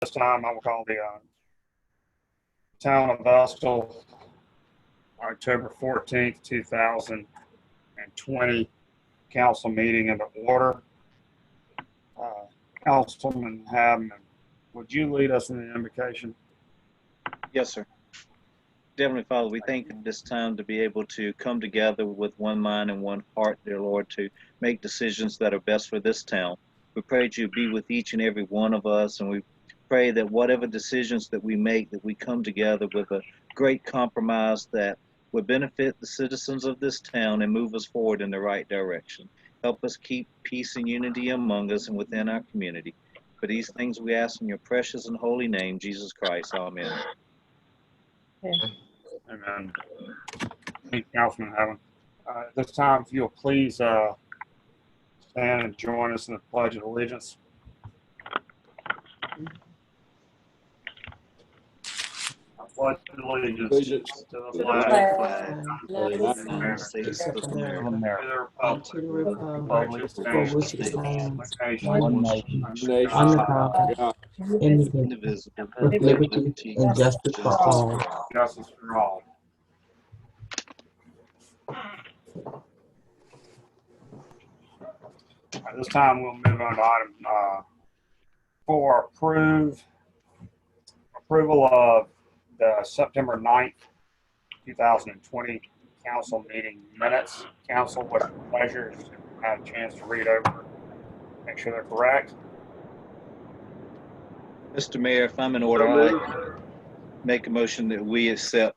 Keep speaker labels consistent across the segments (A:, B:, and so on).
A: This time I will call the Town of Estill, October 14th, 2020 council meeting into order. Councilman Hadman, would you lead us in the invocation?
B: Yes, sir. Heavenly Father, we thank you this time to be able to come together with one mind and one heart, dear Lord, to make decisions that are best for this town. We pray that you be with each and every one of us, and we pray that whatever decisions that we make, that we come together with a great compromise that would benefit the citizens of this town and move us forward in the right direction. Help us keep peace and unity among us and within our community. For these things we ask in your precious and holy name, Jesus Christ. Amen.
A: Amen. Thank you, Councilman Hadman. At this time, if you'll please stand and join us in the Pledge of Allegiance. I pledge allegiance to the flag
B: of the United States of America,
C: and to the republic
A: which
C: for which it
A: stands
C: stands,
A: one
C: one
A: nation,
C: nation, under God, indivisible,
B: indivisible,
C: with liberty and justice for all.
A: justice for all. At this time, we'll move on to item 4, approval of the September 9th, 2020 council meeting minutes. Council, what's your pleasure? I had a chance to read over, make sure they're correct.
B: Mr. Mayor, if I'm in order, I make a motion that we accept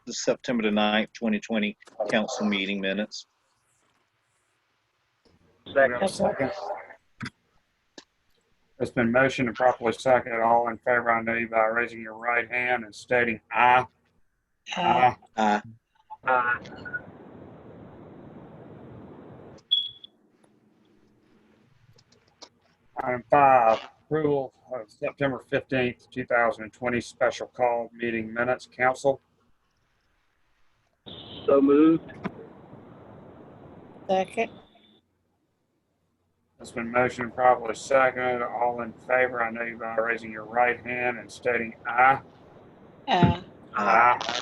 B: the September the 9th, 2020 council meeting minutes.
A: Second. It's been motioned and properly seconded. All in favor, I know you by raising your right hand and stating aye. Aye.
B: Aye.
A: Item 5, approval of September 15th, 2020 special call meeting minutes. Council,
D: So moved.
C: Second.
A: it's been motioned and properly seconded. All in favor, I know you by raising your right hand and stating aye.
C: Aye.
A: Aye.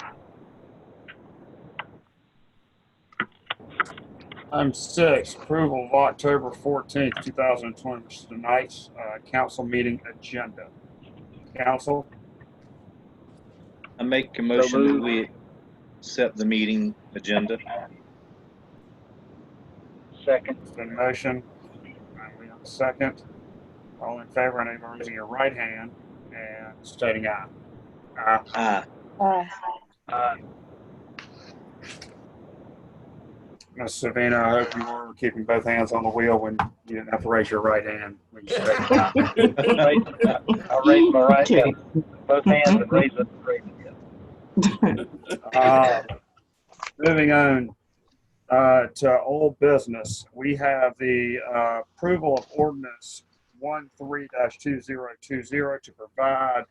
A: Item 6, approval of October 14th, 2020, which is tonight's council meeting agenda. Council,
B: I make a motion that we accept the meeting agenda.
D: Second.
A: it's been motioned. We have a second. All in favor, I know you by raising your right hand and stating aye. Aye.
B: Aye.
C: Aye.
A: Ms. Savina, I hope you were keeping both hands on the wheel when you didn't have to raise your right hand. When you said
D: I raised my right hand, both hands, and raised it.
A: Moving on to old business, we have the approval of ordinance 13-2020 to provide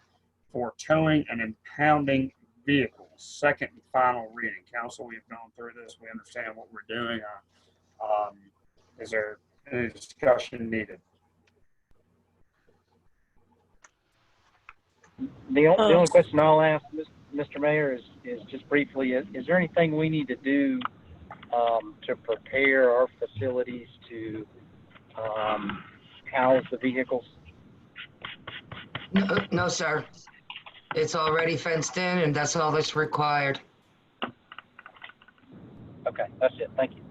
A: for towing and impounding vehicles. Second and final reading. Council, we've gone through this. We understand what we're doing. Is there any discussion needed?
D: The only question I'll ask, Mr. Mayor, is just briefly, is there anything we need to do to prepare our facilities to house the vehicles?
E: No, sir. It's already fenced in, and that's all that's required.
D: Okay, that's it. Thank you.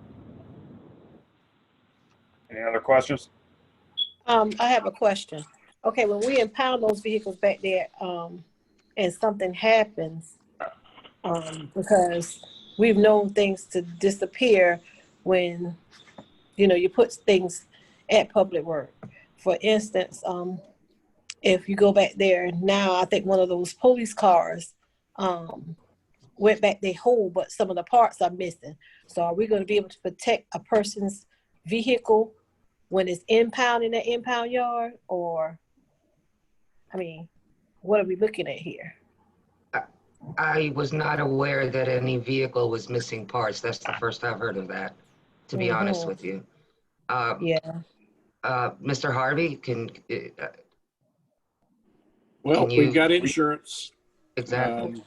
A: Any other questions?
C: I have a question. Okay, when we impound those vehicles back there, and something happens, because we've known things to disappear when, you put things at public work. For instance, if you go back there now, I think one of those police cars went back there whole, but some of the parts are missing. So are we going to be able to protect a person's vehicle when it's impounded in that impound yard? Or, what are we looking at here?
E: I was not aware that any vehicle was missing parts. That's the first I've heard of that, to be honest with you.
C: Yeah.
E: Mr. Harvey,
F: Well,
E: Can
F: we've
E: you-
F: got insurance.
E: Exactly.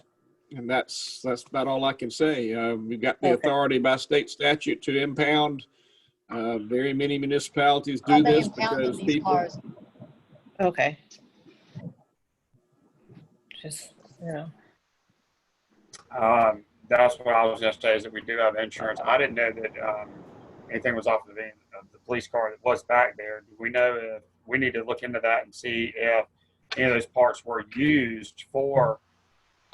F: And that's about all I can say. We've got the
C: Okay.
F: authority by state statute to impound. Very many municipalities
G: Are
F: do
G: they
F: this
G: impounding
F: because
G: these
F: people.
G: cars?
C: Okay. Just, you know.
A: That's what I was going to say is that we do have insurance. I didn't know that anything was off of the police car that was back there. Do we know if we need to look into that and see if any of those parts were used for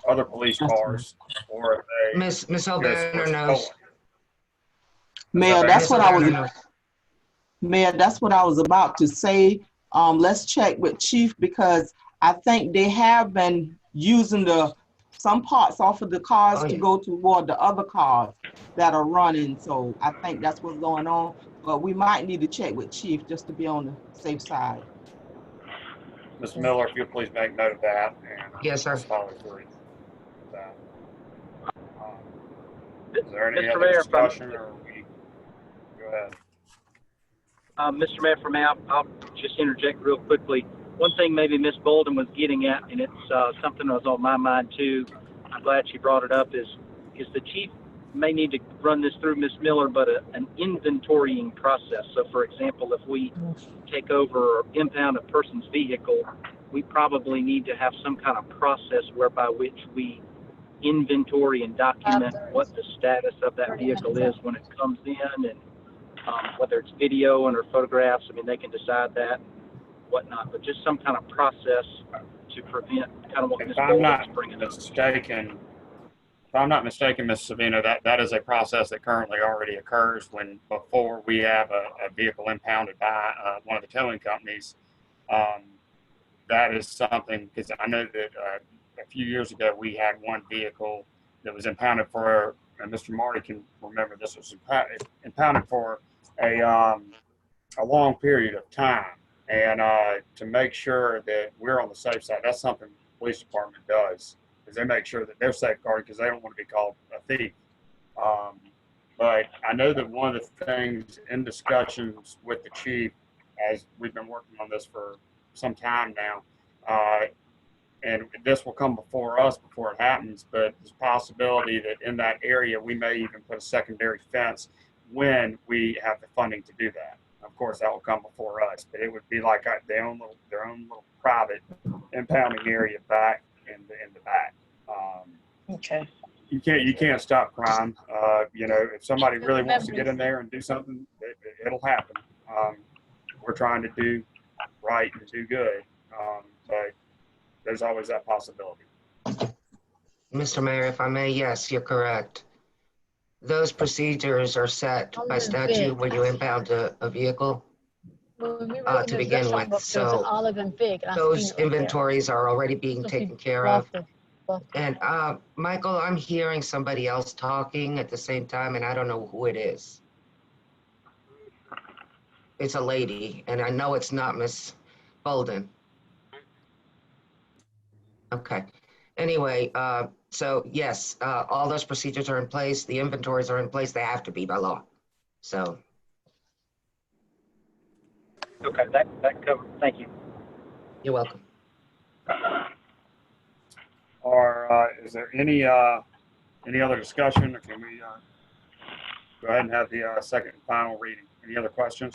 A: other police cars or if they
E: Miss
A: just
E: O'Banner
A: was
E: knows.
A: stolen?
H: Mayor,
A: Miss
H: that's what I was,
E: O'Banner knows.
H: Mayor, that's what I was about to say. Let's check with Chief because I think they have been using some parts off of the cars
E: Oh,
H: to
E: yeah.
H: go toward the other cars that are running. So I think that's what's going on. But we might need to check with Chief just to be on the safe side.
A: Ms. Miller, if you'll please make note of that and
E: Yes, sir.
A: just follow through with that. Is there any
D: Mr.
A: other
D: Mayor, if I'm-
A: discussion or we go ahead?
D: Mr. Mayor, for me, I'll just interject real quickly. One thing maybe Ms. Bolden was getting at, and it's something that was on my mind too, I'm glad she brought it up, is the chief may need to run this through Ms. Miller, but an inventorying process. So for example, if we take over or impound a person's vehicle, we probably need to have some kind of process whereby which we inventory and document what the status of that vehicle is when it comes in, and whether it's video and or photographs. I mean, they can decide that and whatnot, but just some kind of process to prevent kind of what Ms.
A: If I'm
D: Bolden
A: not
D: is bringing up.
A: mistaken, Ms. Savino, that is a process that currently already occurs before we have a vehicle impounded by one of the towing companies. That is something, because I know that a few years ago we had one vehicle that was impounded for, and Mr. Marty can remember this, was impounded for a long period of time. And to make sure that we're on the safe side, that's something the police department does, is they make sure that they're safeguarded because they don't want to be called a thief. But I know that one of the things in discussions with the chief, as we've been working on this for some time now, and this will come before us before it happens, but there's a possibility that in that area we may even put a secondary fence when we have the funding to do that. Of course, that will come before us, but it would be like their own little private impounding area back in the back.
C: Okay.
A: You can't stop crime. If somebody really wants to get in there and do something, it'll happen. We're trying to do right and do good, but there's always that possibility.
E: Mr. Mayor, if I may, yes, you're correct. Those procedures are set by statute when you impound a vehicle to begin with. So
G: Olive and Fig.
E: those inventories are already being taken care of. And Michael, I'm hearing somebody else talking at the same time, and I don't know who it is. It's a lady, and I know it's not Miss Bolden. Okay. Anyway, so yes, all those procedures are in place. The inventories are in place. They have to be by law. So.
D: Okay, that covers. Thank you.
E: You're welcome.
A: Or is there any other discussion, or can we go ahead and have the second and final reading? Any other questions?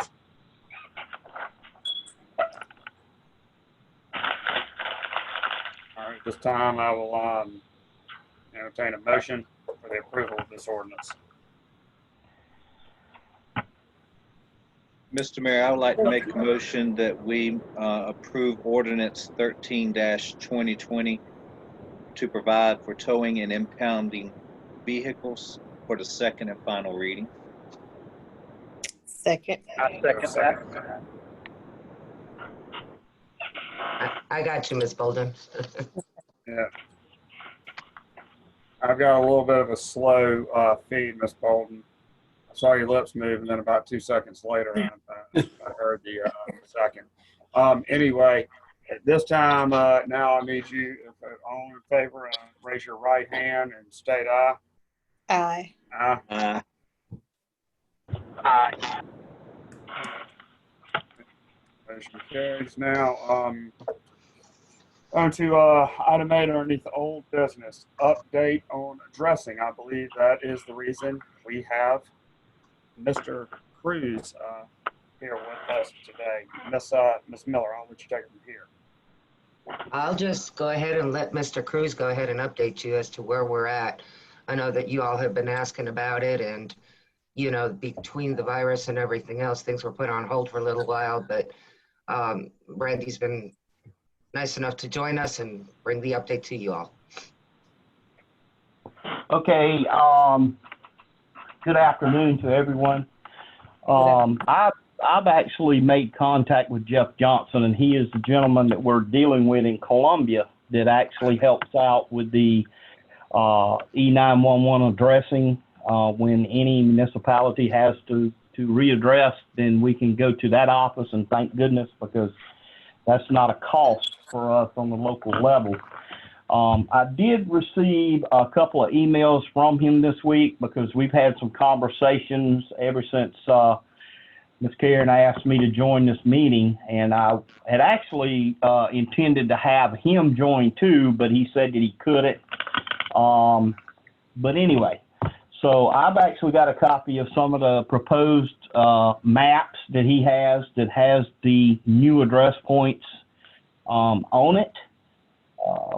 A: All right, this time I will entertain a motion for the approval of this ordinance.
B: Mr. Mayor, I would like to make a motion that we approve ordinance 13-2020 to provide for towing and impounding vehicles for the second and final reading.
C: Second.
D: I second that.
E: I got you, Miss Bolden.
A: Yeah. I've got a little bit of a slow feed, Miss Bolden. I saw your lips move, and then about 2 seconds later, I heard the second. Anyway, at this time, now I need you, if all in favor, raise your right hand and state aye.
C: Aye.
A: Aye.
D: Aye.
A: Motion carries. Now, On to item 8 underneath old business, update on addressing. I believe that is the reason we have Mr. Cruz here with us today. Miss Miller, I'll let you take it from here.
E: I'll just go ahead and let Mr. Cruz go ahead and update you as to where we're at. I know that you all have been asking about it, and you know, between the virus and everything else, things were put on hold for a little while, but Randy's been nice enough to join us and bring the update to you all.
G: Okay, good afternoon to everyone. I've actually made contact with Jeff Johnson, and he is the gentleman that we're dealing with in Columbia that actually helps out with the E911 addressing. When any municipality has to readdress, then we can go to that office, and thank goodness, because that's not a cost for us on the local level. I did receive a couple of emails from him this week because we've had some conversations ever since Ms. Karen asked me to join this meeting, and I had actually intended to have him join too, but he said that he couldn't. But anyway, so I've actually got a copy of some of the proposed maps that he has that has the new address points on it.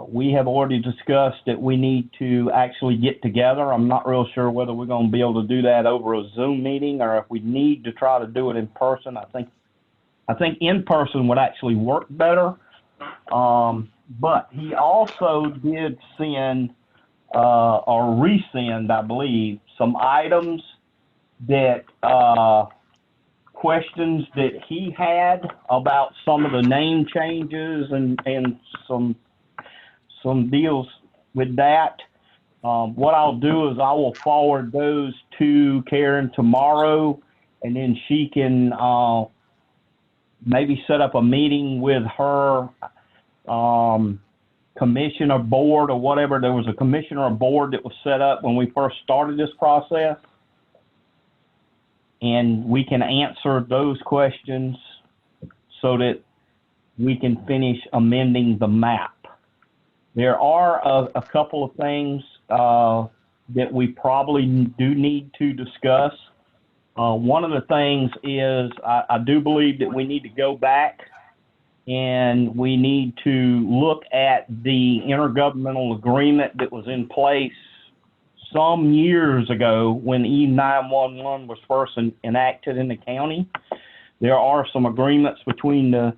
G: We have already discussed that we need to actually get together. I'm not real sure whether we're going to be able to do that over a Zoom meeting or if we need to try to do it in person. I think in person would actually work better. But he also did send or resend, I believe, some items that questions that he had about some of the name changes and some deals with that. What I'll do is I will forward those to Karen tomorrow, and then she can maybe set up a meeting with her commissioner board or whatever. There was a commissioner board that was set up when we first started this process, and we can answer those questions so that we can finish amending the map. There are a couple of things that we probably do need to discuss. One of the things is I do believe that we need to go back and we need to look at the intergovernmental agreement that was in place some years ago when E911 was first enacted in the county. There are some agreements between the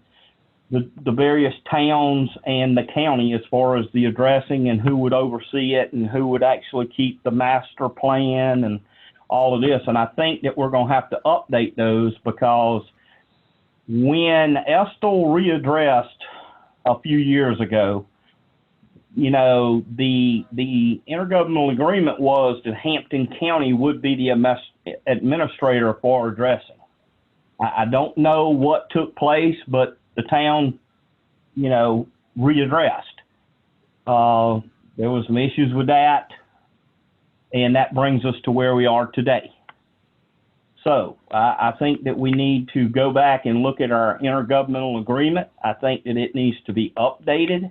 G: various towns and the county as far as the addressing and who would oversee it and who would actually keep the master plan and all of this. And I think that we're going to have to update those because when Estill readdressed a few years ago, you know, the intergovernmental agreement was that Hampton County would be the administrator for addressing. I don't know what took place, but the town, you know, readdressed. There was some issues with that, and that brings us to where we are today. So I think that we need to go back and look at our intergovernmental agreement. I think that it needs to be updated.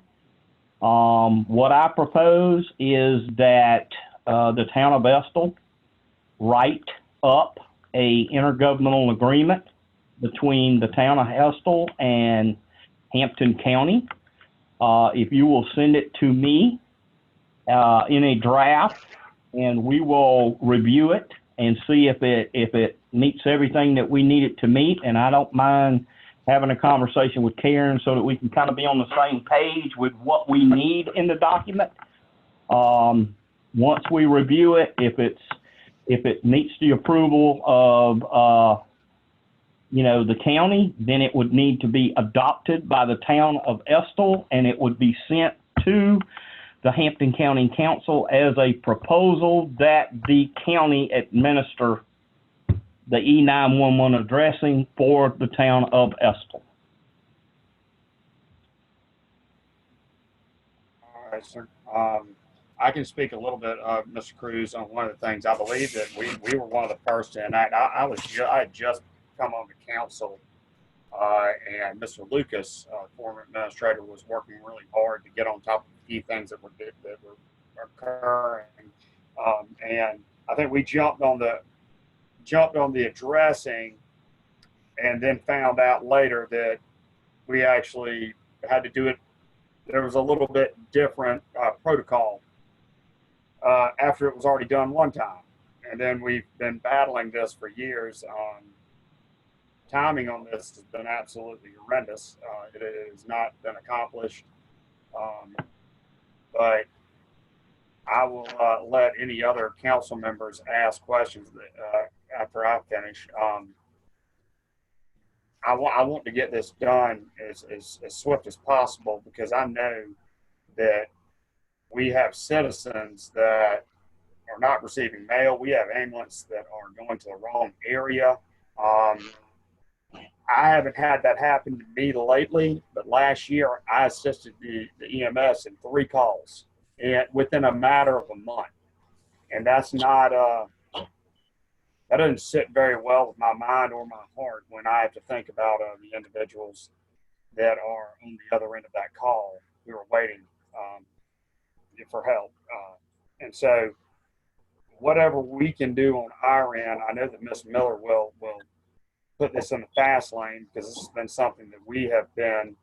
G: What I propose is that the town of Estill write up a intergovernmental agreement between the town of Estill and Hampton County. If you will send it to me in a draft, and we will review it and see if it meets everything that we need it to meet. And I don't mind having a conversation with Karen so that we can kind of be on the same page with what we need in the document. Once we review it, if it meets the approval of you know, the county, then it would need to be adopted by the town of Estill, and it would be sent to the Hampton County Council as a proposal that the county administer the E911 addressing for the town of Estill.
A: All right, sir. I can speak a little bit, Mr. Cruz, on one of the things. I believe that we were one of the first to enact. I had just come on the council and Mr. Lucas, former administrator, was working really hard to get on top of key things that were occurring. And I think we jumped on the addressing, and then found out later that we actually had to do it. There was a little bit different protocol after it was already done one time. And then we've been battling this for years. Timing on this has been absolutely horrendous. It has not been accomplished. But I will let any other council members ask questions after I finish. I want to get this done as swift as possible, because I know that we have citizens that are not receiving mail. We have ambulances that are going to the wrong area. I haven't had that happen to me lately, but last year I assisted the EMS in 3 calls and within a matter of a month. And that's not, that doesn't sit very well with my mind or my heart when I have to think about the individuals that are on the other end of that call who are waiting for help. And so whatever we can do on our end, I know that Ms. Miller will put this in the fast lane, because this has been something that we have been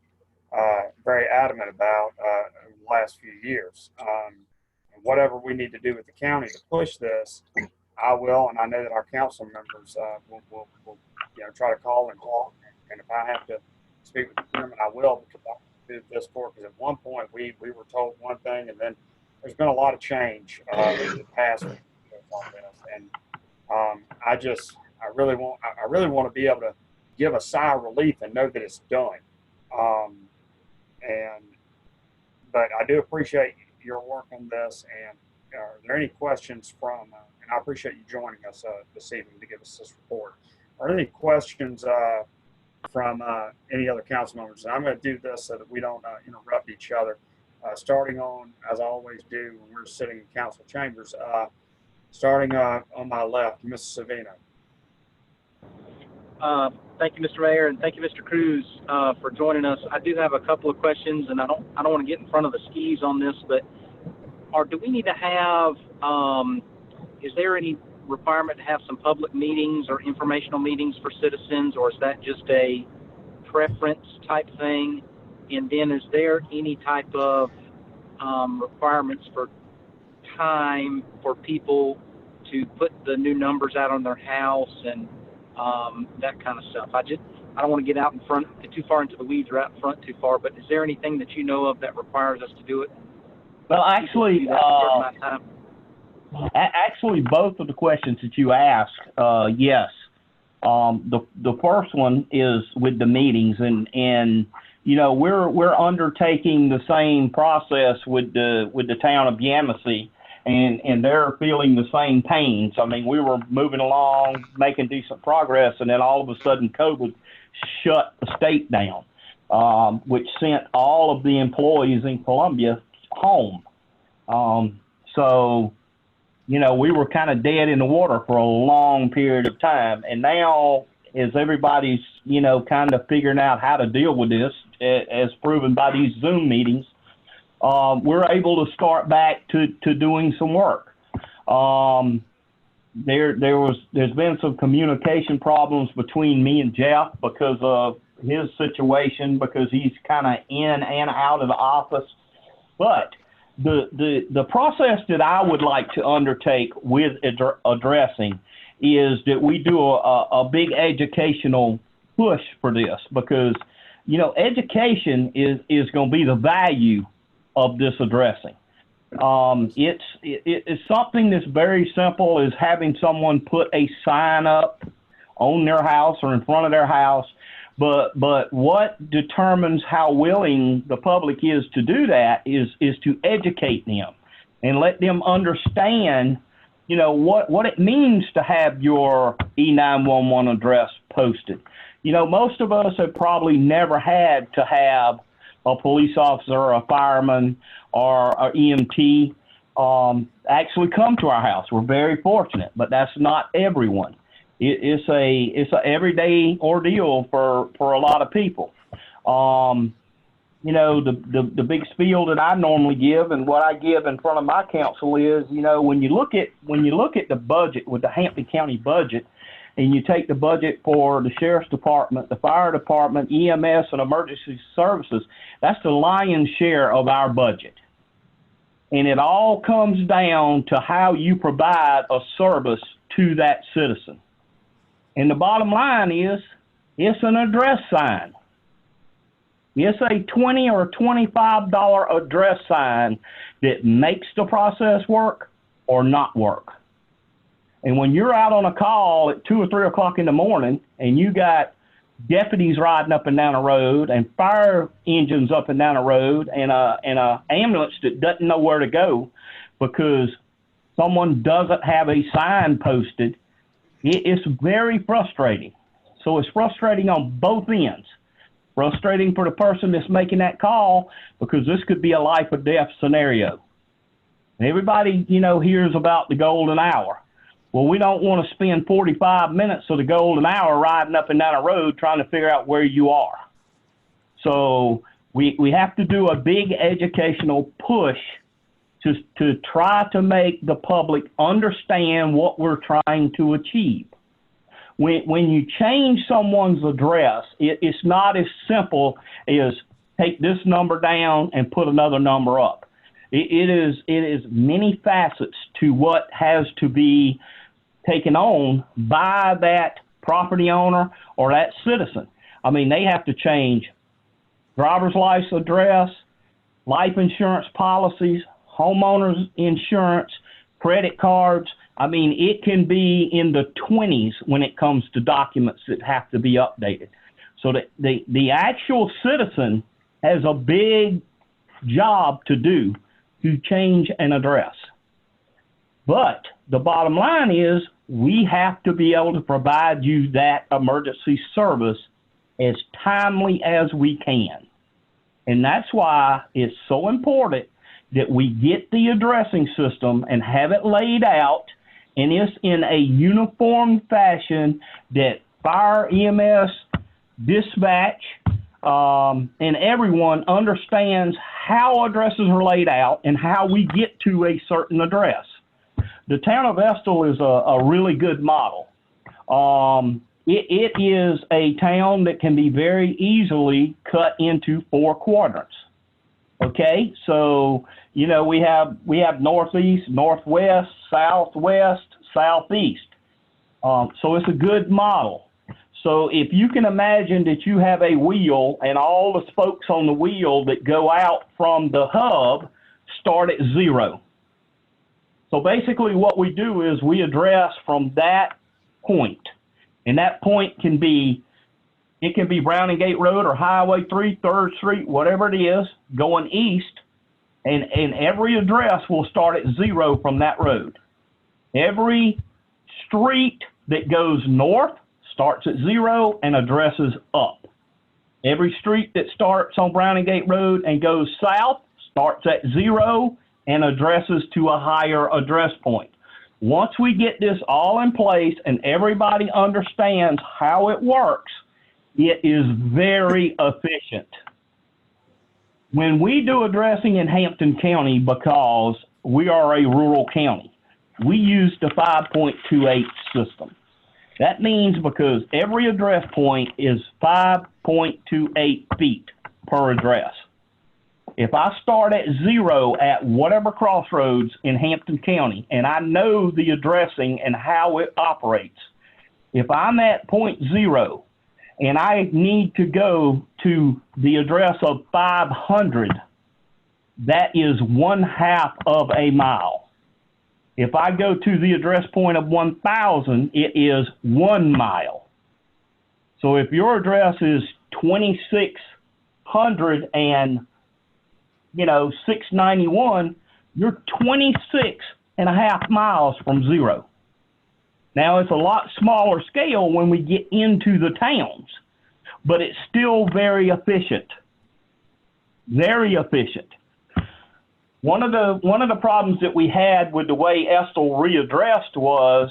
A: very adamant about over the last few years. And whatever we need to do with the county to push this, I will, and I know that our council members will try to call and talk. And if I have to speak with the chairman, I will, because I do this for. Because at one point we were told one thing, and then there's been a lot of change in the past on this. And I really want to be able to give a sigh of relief and know that it's done. But I do appreciate your work on this. And are there any questions from? And I appreciate you joining us this evening to give us this report. Are there any questions from any other council members? And I'm going to do this so that we don't interrupt each other. Starting on, as I always do when we're sitting in council chambers, starting on my left, Mrs. Savino.
D: Thank you, Mr. Mayor, and thank you, Mr. Cruz, for joining us. I do have a couple of questions, and I don't want to get in front of the skis on this, but do we need to have? Is there any requirement to have some public meetings or informational meetings for citizens, or is that just a preference type thing? And then is there any type of requirements for time for people to put the new numbers out on their house and that kind of stuff? I don't want to get out in front too far into the weeds or out in front too far, but is there anything that you know of that requires us to do it?
G: Well, actually, both of the questions that you asked, yes. The first one is with the meetings, and we're undertaking the same process with the town of Yamasee, and they're feeling the same pains. I mean, we were moving along, making decent progress, and then all of a sudden COVID shut the state down, which sent all of the employees in Columbia home. So, we were kind of dead in the water for a long period of time. And now, as everybody's, kind of figuring out how to deal with this, as proven by these Zoom meetings, we're able to start back to doing some work. There's been some communication problems between me and Jeff because of his situation, because he's kind of in and out of the office. But the process that I would like to undertake with addressing is that we do a big educational push for this, because education is going to be the value of this addressing. It's something that's very simple, as having someone put a sign up on their house or in front of their house. But what determines how willing the public is to do that is to educate them and let them understand, what it means to have your E911 address posted. Most of us have probably never had to have a police officer or a fireman or an EMT actually come to our house. We're very fortunate, but that's not everyone. It's a everyday ordeal for a lot of people. You know, the big spiel that I normally give and what I give in front of my council is, you know, when you look at the budget with the Hampton County budget, and you take the budget for the sheriff's department, the fire department, EMS, and emergency services, that's the lion's share of our budget. And it all comes down to how you provide a service to that citizen. And the bottom line is, it's an address sign. It's a $20 or $25 address sign that makes the process work or not work. And when you're out on a call at 2 or 3 o'clock in the morning and you got deputies riding up and down the road and fire engines up and down the road and a ambulance that doesn't know where to go because someone doesn't have a sign posted, it's very frustrating. So it's frustrating on both ends. Frustrating for the person that's making that call because this could be a life or death scenario. Everybody, you know, hears about the golden hour. Well, we don't want to spend 45 minutes of the golden hour riding up and down a road trying to figure out where you are. So we have to do a big educational push to try to make the public understand what we're trying to achieve. When you change someone's address, it's not as simple as take this number down and put another number up. It is many facets to what has to be taken on by that property owner or that citizen. I mean, they have to change driver's license address, life insurance policies, homeowners insurance, credit cards. I mean, it can be in the 20s when it comes to documents that have to be updated. So that the actual citizen has a big job to do to change an address. But the bottom line is we have to be able to provide you that emergency service as timely as we can. And that's why it's so important that we get the addressing system and have it laid out, and it's in a uniform fashion that fire, EMS, dispatch, and everyone understands how addresses are laid out and how we get to a certain address. The town of Estill is a really good model. It is a town that can be very easily cut into 4 quadrants. Okay, so you know we have northeast, northwest, southwest, southeast. So it's a good model. So if you can imagine that you have a wheel and all the spokes on the wheel that go out from the hub start at 0. So basically what we do is we address from that point. And that point can be, it can be Browning Gate Road or Highway 3, 3rd Street, whatever it is, going east. And every address will start at 0 from that road. Every street that goes north starts at 0 and addresses up. Every street that starts on Browning Gate Road and goes south starts at 0 and addresses to a higher address point. Once we get this all in place and everybody understands how it works, it is very efficient. When we do addressing in Hampton County, because we are a rural county, we use the 5.28 system. That means because every address point is 5.28 feet per address. If I start at 0 at whatever crossroads in Hampton County, and I know the addressing and how it operates, if I'm at point 0 and I need to go to the address of 500, that is 1/2 of a mile. If I go to the address point of 1,000, it is 1 mile. So if your address is 2600 and 691, you're 26.5 miles from 0. Now, it's a lot smaller scale when we get into the towns, but it's still very efficient. Very efficient. One of the problems that we had with the way Estill readdressed was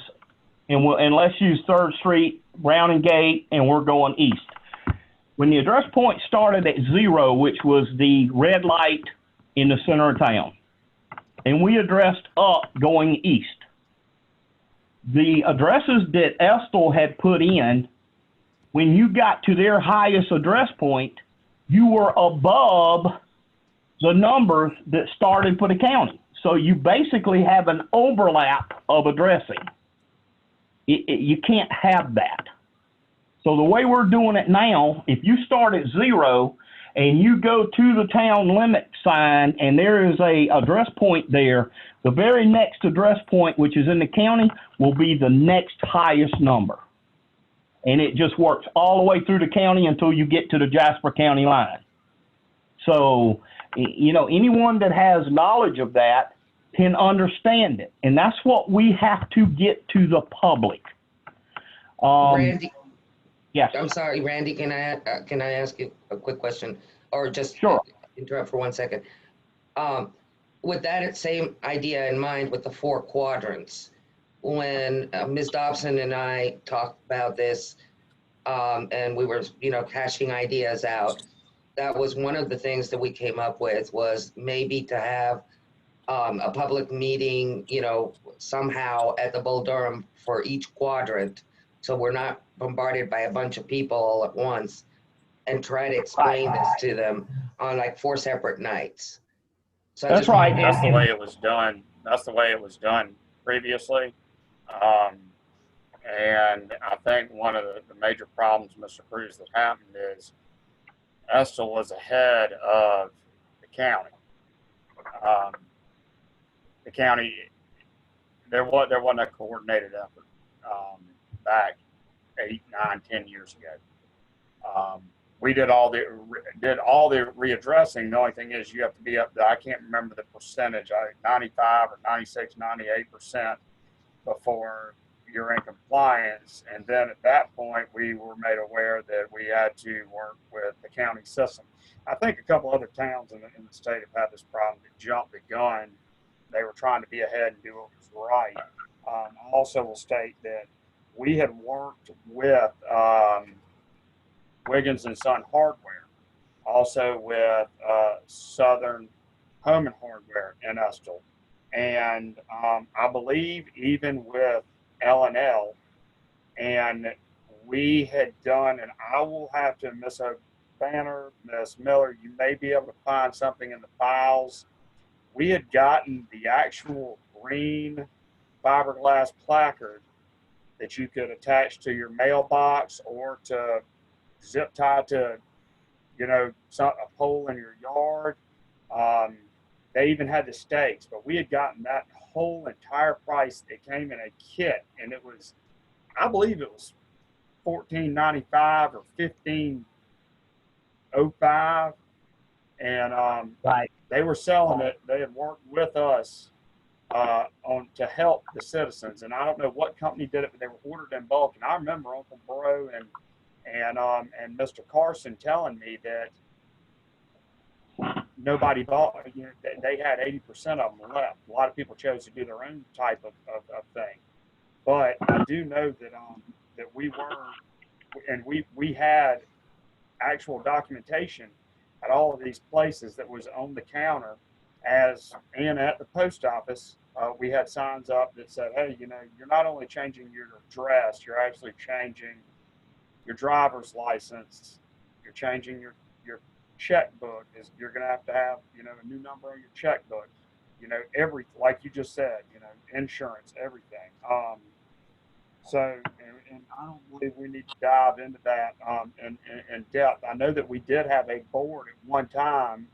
G: and let's use 3rd Street, Browning Gate, and we're going east. When the address point started at 0, which was the red light in the center of town, and we addressed up going east, the addresses that Estill had put in, when you got to their highest address point, you were above the numbers that started for the county. So you basically have an overlap of addressing. You can't have that. So the way we're doing it now, if you start at 0 and you go to the town limit sign and there is a address point there, the very next address point, which is in the county, will be the next highest number. And it just works all the way through the county until you get to the Jasper County line. So, you know, anyone that has knowledge of that can understand it. And that's what we have to get to the public.
E: Randy,
G: yes.
E: I'm sorry, Randy, can I ask you a quick question? Or just
G: Sure.
E: Interrupt for 1 second. With that same idea in mind with the 4 quadrants, when Ms. Dobson and I talked about this, and we were, you know, hashing ideas out, that was one of the things that we came up with, was maybe to have a public meeting, you know, somehow at the Bull Durham for each quadrant, so we're not bombarded by a bunch of people all at once, and try to explain this to them on like 4 separate nights. So
G: That's right.
A: That's the way it was done. That's the way it was done previously. And I think one of the major problems, Mr. Cruz, that happened is Estill was ahead of the county. The county, there wasn't a coordinated effort back 8, 9, 10 years ago. We did all the readdressing. The only thing is you have to be up to, I can't remember the percentage, 95 or 96, 98% before you're in compliance. And then at that point, we were made aware that we had to work with the county system. I think a couple other towns in the state have had this problem. They jumped the gun. They were trying to be ahead and do what was right. I also will state that we had worked with Wiggins and Son Hardware, also with Southern Home and Hardware in Estill, and I believe even with L&L, and we had done, and I will have to, Miss O'Banner, Miss Miller, you may be able to find something in the files. We had gotten the actual green fiberglass placard that you could attach to your mailbox or to zip tie to, you know, a pole in your yard. They even had the stakes, but we had gotten that whole entire price. It came in a kit, and it was, I believe it was $14.95 or $15.05, and
G: Right.
A: they were selling it. They had worked with us to help the citizens, and I don't know what company did it, but they were ordered in bulk. And I remember Uncle Bro and Mr. Carson telling me that nobody bought. You know, they had 80% of them left. A lot of people chose to do their own type of thing. But I do know that that we were, and we had actual documentation at all of these places that was on the counter, and at the post office. We had signs up that said, hey, you know, you're not only changing your address, you're actually changing your driver's license, you're changing your checkbook. You're going to have, you know, a new number on your checkbook, you know, like you just said, you know, insurance, everything. So, and I don't believe we need to dive into that in depth. I know that we did have a board at one time,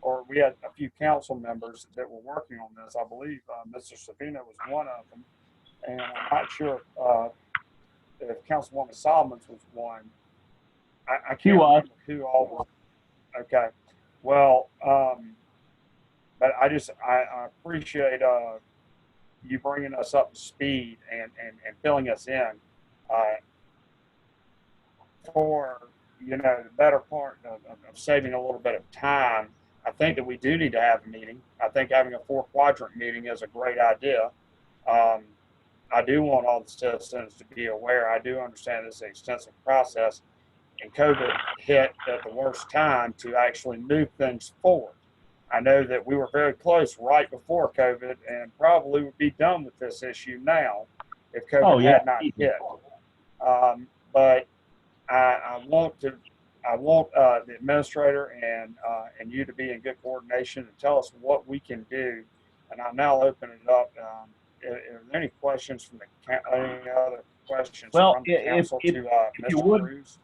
A: or we had a few council members that were working on this. I believe Mr. Savino was one of them, and I'm not sure if Councilwoman Solomons was one. I can't remember who all were. Okay, well, but I appreciate you bringing us up to speed and filling us in for, you know, the better part of saving a little bit of time. I think that we do need to have a meeting. I think having a 4 quadrant meeting is a great idea. I do want all the citizens to be aware. I do understand this is an extensive process, and COVID hit at the worst time to actually move things forward. I know that we were very close right before COVID and probably would be done with this issue now if COVID
G: Oh, yeah.
A: had not hit. But I want the administrator and you to be in good coordination and tell us what we can do. And I'll now open it up. Are there any questions from any other questions
G: Well,
A: from the council to
G: if you
A: Mr.
G: would,
A: Cruz?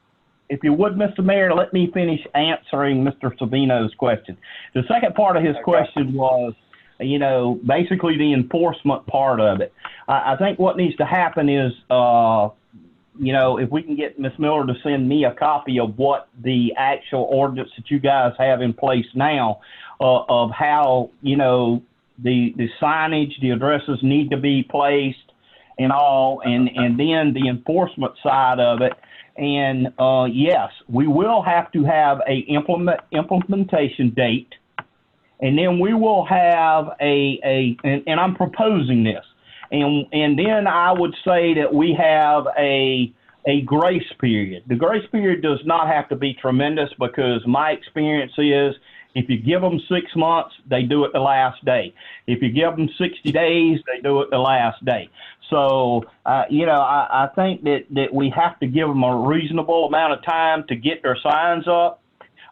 G: if you would, Mr. Mayor, let me finish answering Mr. Savino's question. The second part of his question was, you know, basically the enforcement part of it. I think what needs to happen is, you know, if we can get Ms. Miller to send me a copy of what the actual ordinance that you guys have in place now, of how, you know, the signage, the addresses need to be placed and all, and then the enforcement side of it. And yes, we will have to have a implementation date, and then we will have and I'm proposing this, and then I would say that we have a grace period. The grace period does not have to be tremendous, because my experience is if you give them 6 months, they do it the last day. If you give them 60 days, they do it the last day. So, you know, I think that we have to give them a reasonable amount of time to get their signs up.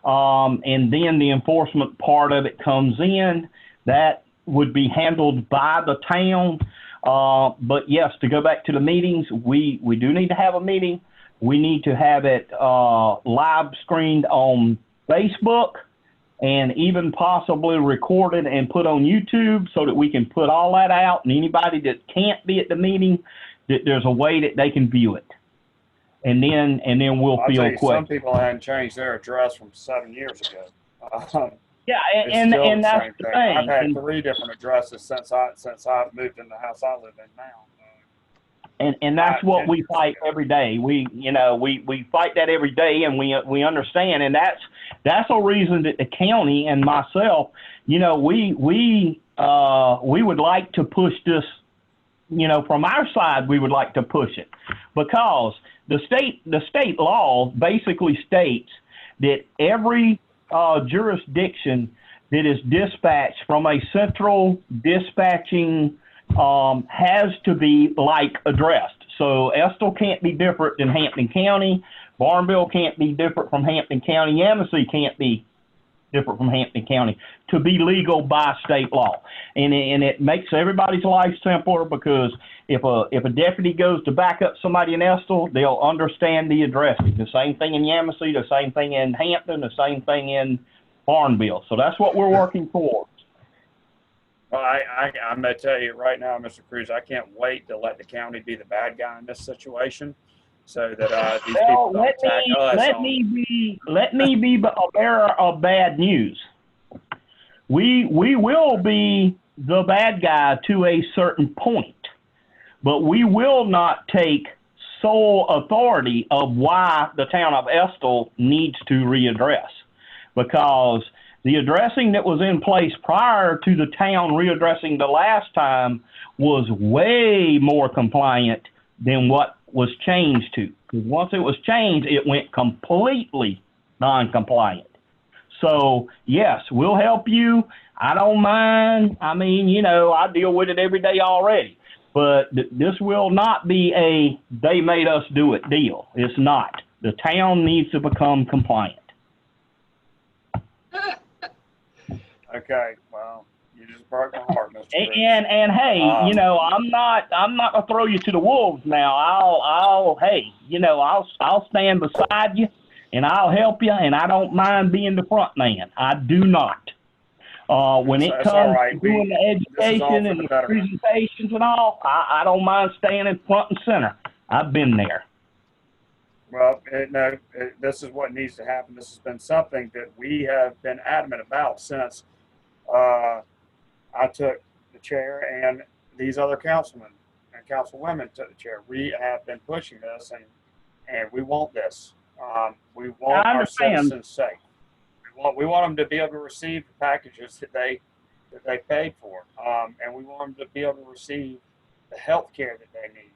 G: And then the enforcement part of it comes in. That would be handled by the town. But yes, to go back to the meetings, we do need to have a meeting. We need to have it live screened on Facebook, and even possibly recorded and put on YouTube, so that we can put all that out, and anybody that can't be at the meeting, that there's a way that they can view it. And then we'll
A: I'll tell
G: field
A: you,
G: questions.
A: some people hadn't changed their address from 7 years ago.
G: Yeah,
A: It's
G: and
A: still the
G: that's
A: same
G: the
A: thing.
G: thing.
A: I've had
G: And-
A: 3 different addresses since I've moved in the house I live in now.
G: And that's what we fight every day. We fight that every day, and we understand, and that's a reason that the county and myself, you know, we would like to push this, you know, from our side, we would like to push it, because the state law basically states that every jurisdiction that is dispatched from a central dispatching has to be like addressed. So Estill can't be different than Hampton County. Barnville can't be different from Hampton County. Yamasee can't be different from Hampton County to be legal by state law. And it makes everybody's life simpler, because if a deputy goes to back up somebody in Estill, they'll understand the addressing. The same thing in Yamasee, the same thing in Hampton, the same thing in Barnville. So that's what we're working for.
A: Well, I'm going to tell you right now, Mr. Cruz, I can't wait to let the county be the bad guy in this situation, so that these people don't attack us.
G: Let me be a bearer of bad news. We will be the bad guy to a certain point, but we will not take sole authority of why the town of Estill needs to readdress, because the addressing that was in place prior to the town readdressing the last time was way more compliant than what was changed to. Because once it was changed, it went completely non-compliant. So, yes, we'll help you. I don't mind. I mean, you know, I deal with it every day already. But this will not be a they made us do it deal. It's not. The town needs to become compliant.
A: Okay, well, you just broke my heart, Mr. Cruz.
G: And hey, you know, I'm not gonna throw you to the wolves now. I'll stand beside you, and I'll help you, and I don't mind being the front man. I do not. When it comes to doing the education and the presentations and all, I don't mind staying in front and center. I've been there.
A: Well, this is what needs to happen. This has been something that we have been adamant about since I took the chair, and these other councilmen and councilwomen took the chair. We have been pushing this, and we want this. We want our citizens safe. We want them to be able to receive the packages that they paid for, and we want them to be able to receive the health care that they need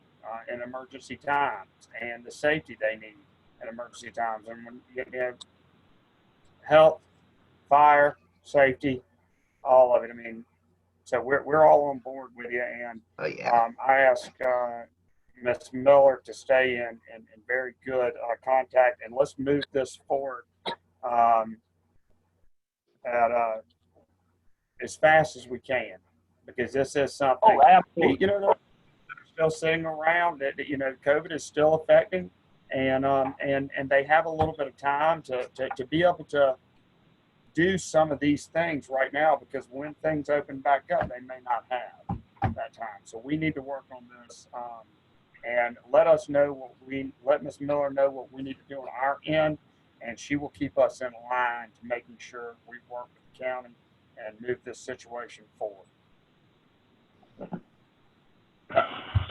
A: in emergency times and the safety they need in emergency times. And when you have health, fire, safety, all of it. I mean, so we're all on board with you. And
E: Oh, yeah.
A: I ask Ms. Miller to stay in very good contact, and let's move this forward at as fast as we can, because this is something.
G: Oh, absolutely.
A: You know, they're still sitting around. That you know, COVID is still affecting, and they have a little bit of time to be able to do some of these things right now, because when things open back up, they may not have that time. So we need to work on this, and let us know let Ms. Miller know what we need to do on our end, and she will keep us in line to making sure we work with the county and move this situation forward.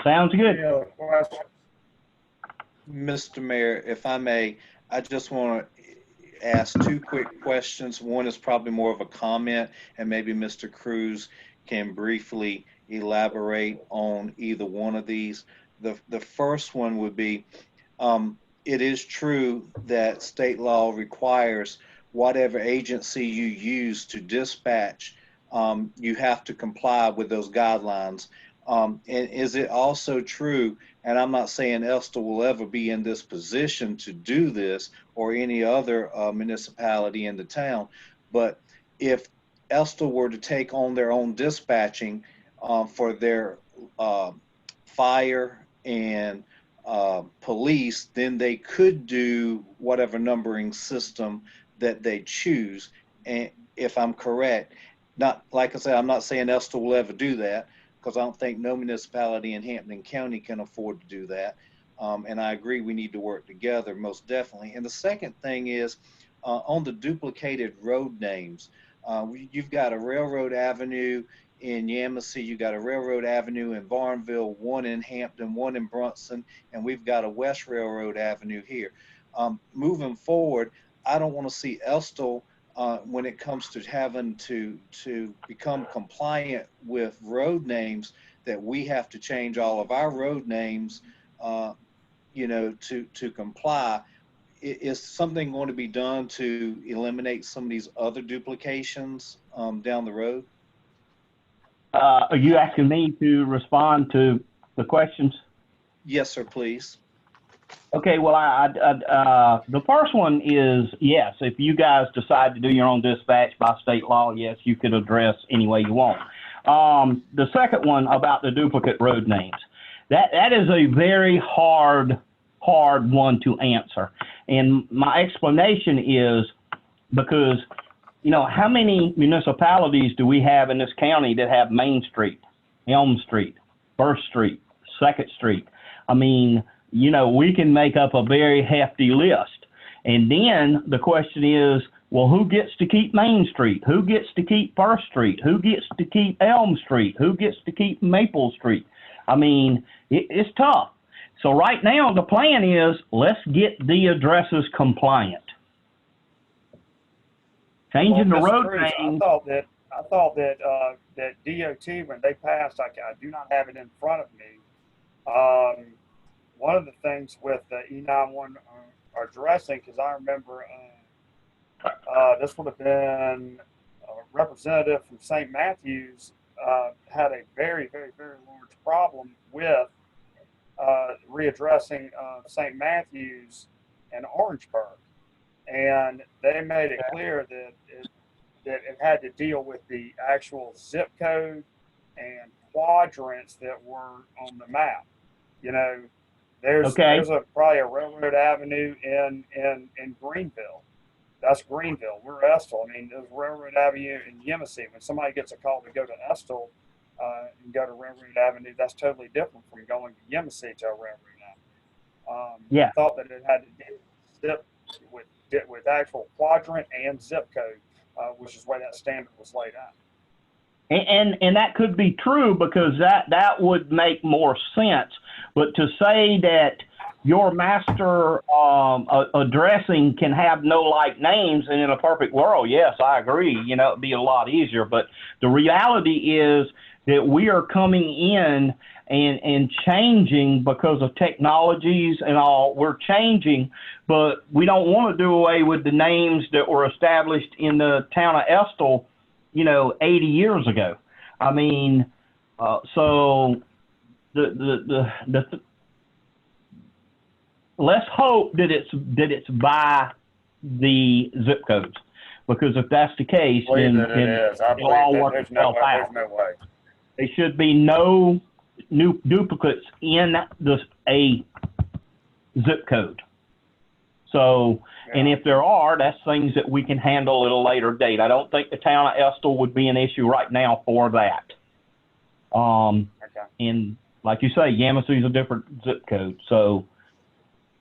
G: Sounds good.
A: Any other questions?
B: Mr. Mayor, if I may, I just want to ask two quick questions. One is probably more of a comment, and maybe Mr. Cruz can briefly elaborate on either one of these. The first one would be, it is true that state law requires whatever agency you use to dispatch, you have to comply with those guidelines. And is it also true, and I'm not saying Estill will ever be in this position to do this or any other municipality in the town, but if Estill were to take on their own dispatching for their fire and police, then they could do whatever numbering system that they choose. And if I'm correct, not like I said, I'm not saying Estill will ever do that, because I don't think no municipality in Hampton County can afford to do that. And I agree we need to work together, most definitely. And the second thing is on the duplicated road names. You've got a Railroad Avenue in Yamasee, you got a Railroad Avenue in Barnville, one in Hampton, one in Brunson, and we've got a West Railroad Avenue here. Moving forward, I don't want to see Estill when it comes to having to become compliant with road names, that we have to change all of our road names, you know, to comply. Is something going to be done to eliminate some of these other duplications down the road?
G: Are you asking me to respond to the questions?
B: Yes, sir, please.
G: Okay, well, the first one is, yes, if you guys decide to do your own dispatch by state law, yes, you could address any way you want. The second one about the duplicate road names, that is a very hard one to answer. And my explanation is because, you know, how many municipalities do we have in this county that have Main Street, Elm Street, First Street, Second Street? I mean, you know, we can make up a very hefty list. And then the question is, well, who gets to keep Main Street? Who gets to keep First Street? Who gets to keep Elm Street? Who gets to keep Maple Street? I mean, it's tough. So right now, the plan is, let's get the addresses compliant. Changing the road name.
A: I thought that DOT, when they passed, I do not have it in front of me. One of the things with the E91 addressing, because I remember this would have been a representative from St. Matthews had a very, very, very large problem with readdressing St. Matthews and Orangeburg. And they made it clear that it had to deal with the actual zip code and quadrants that were on the map. You know, there's probably a Railroad Avenue in Greenville. That's Greenville. We're Estill. I mean, there's Railroad Avenue in Yamasee. When somebody gets a call to go to Estill and go to Railroad Avenue, that's totally different from going to Yamasee to a Railroad Avenue. I thought that it had to do with actual quadrant and zip code, which is where that standard was laid out.
G: And that could be true, because that would make more sense. But to say that your master addressing can have no like names, and in a perfect world, yes, I agree. You know, it'd be a lot easier. But the reality is that we are coming in and changing because of technologies and all. We're changing, but we don't want to do away with the names that were established in the town of Estill, 80 years ago. I mean, so let's hope that it's by the zip codes, because if that's the case, then
A: it is. I
G: it'll all
A: believe that
G: work
A: there's no
G: itself
A: way.
G: out.
A: There's no way.
G: There should be no new duplicates in a zip code. So, and if there are, that's things that we can handle at a later date. I don't think the town of Estill would be an issue right now for that. And like you say, Yamasee is a different zip code. So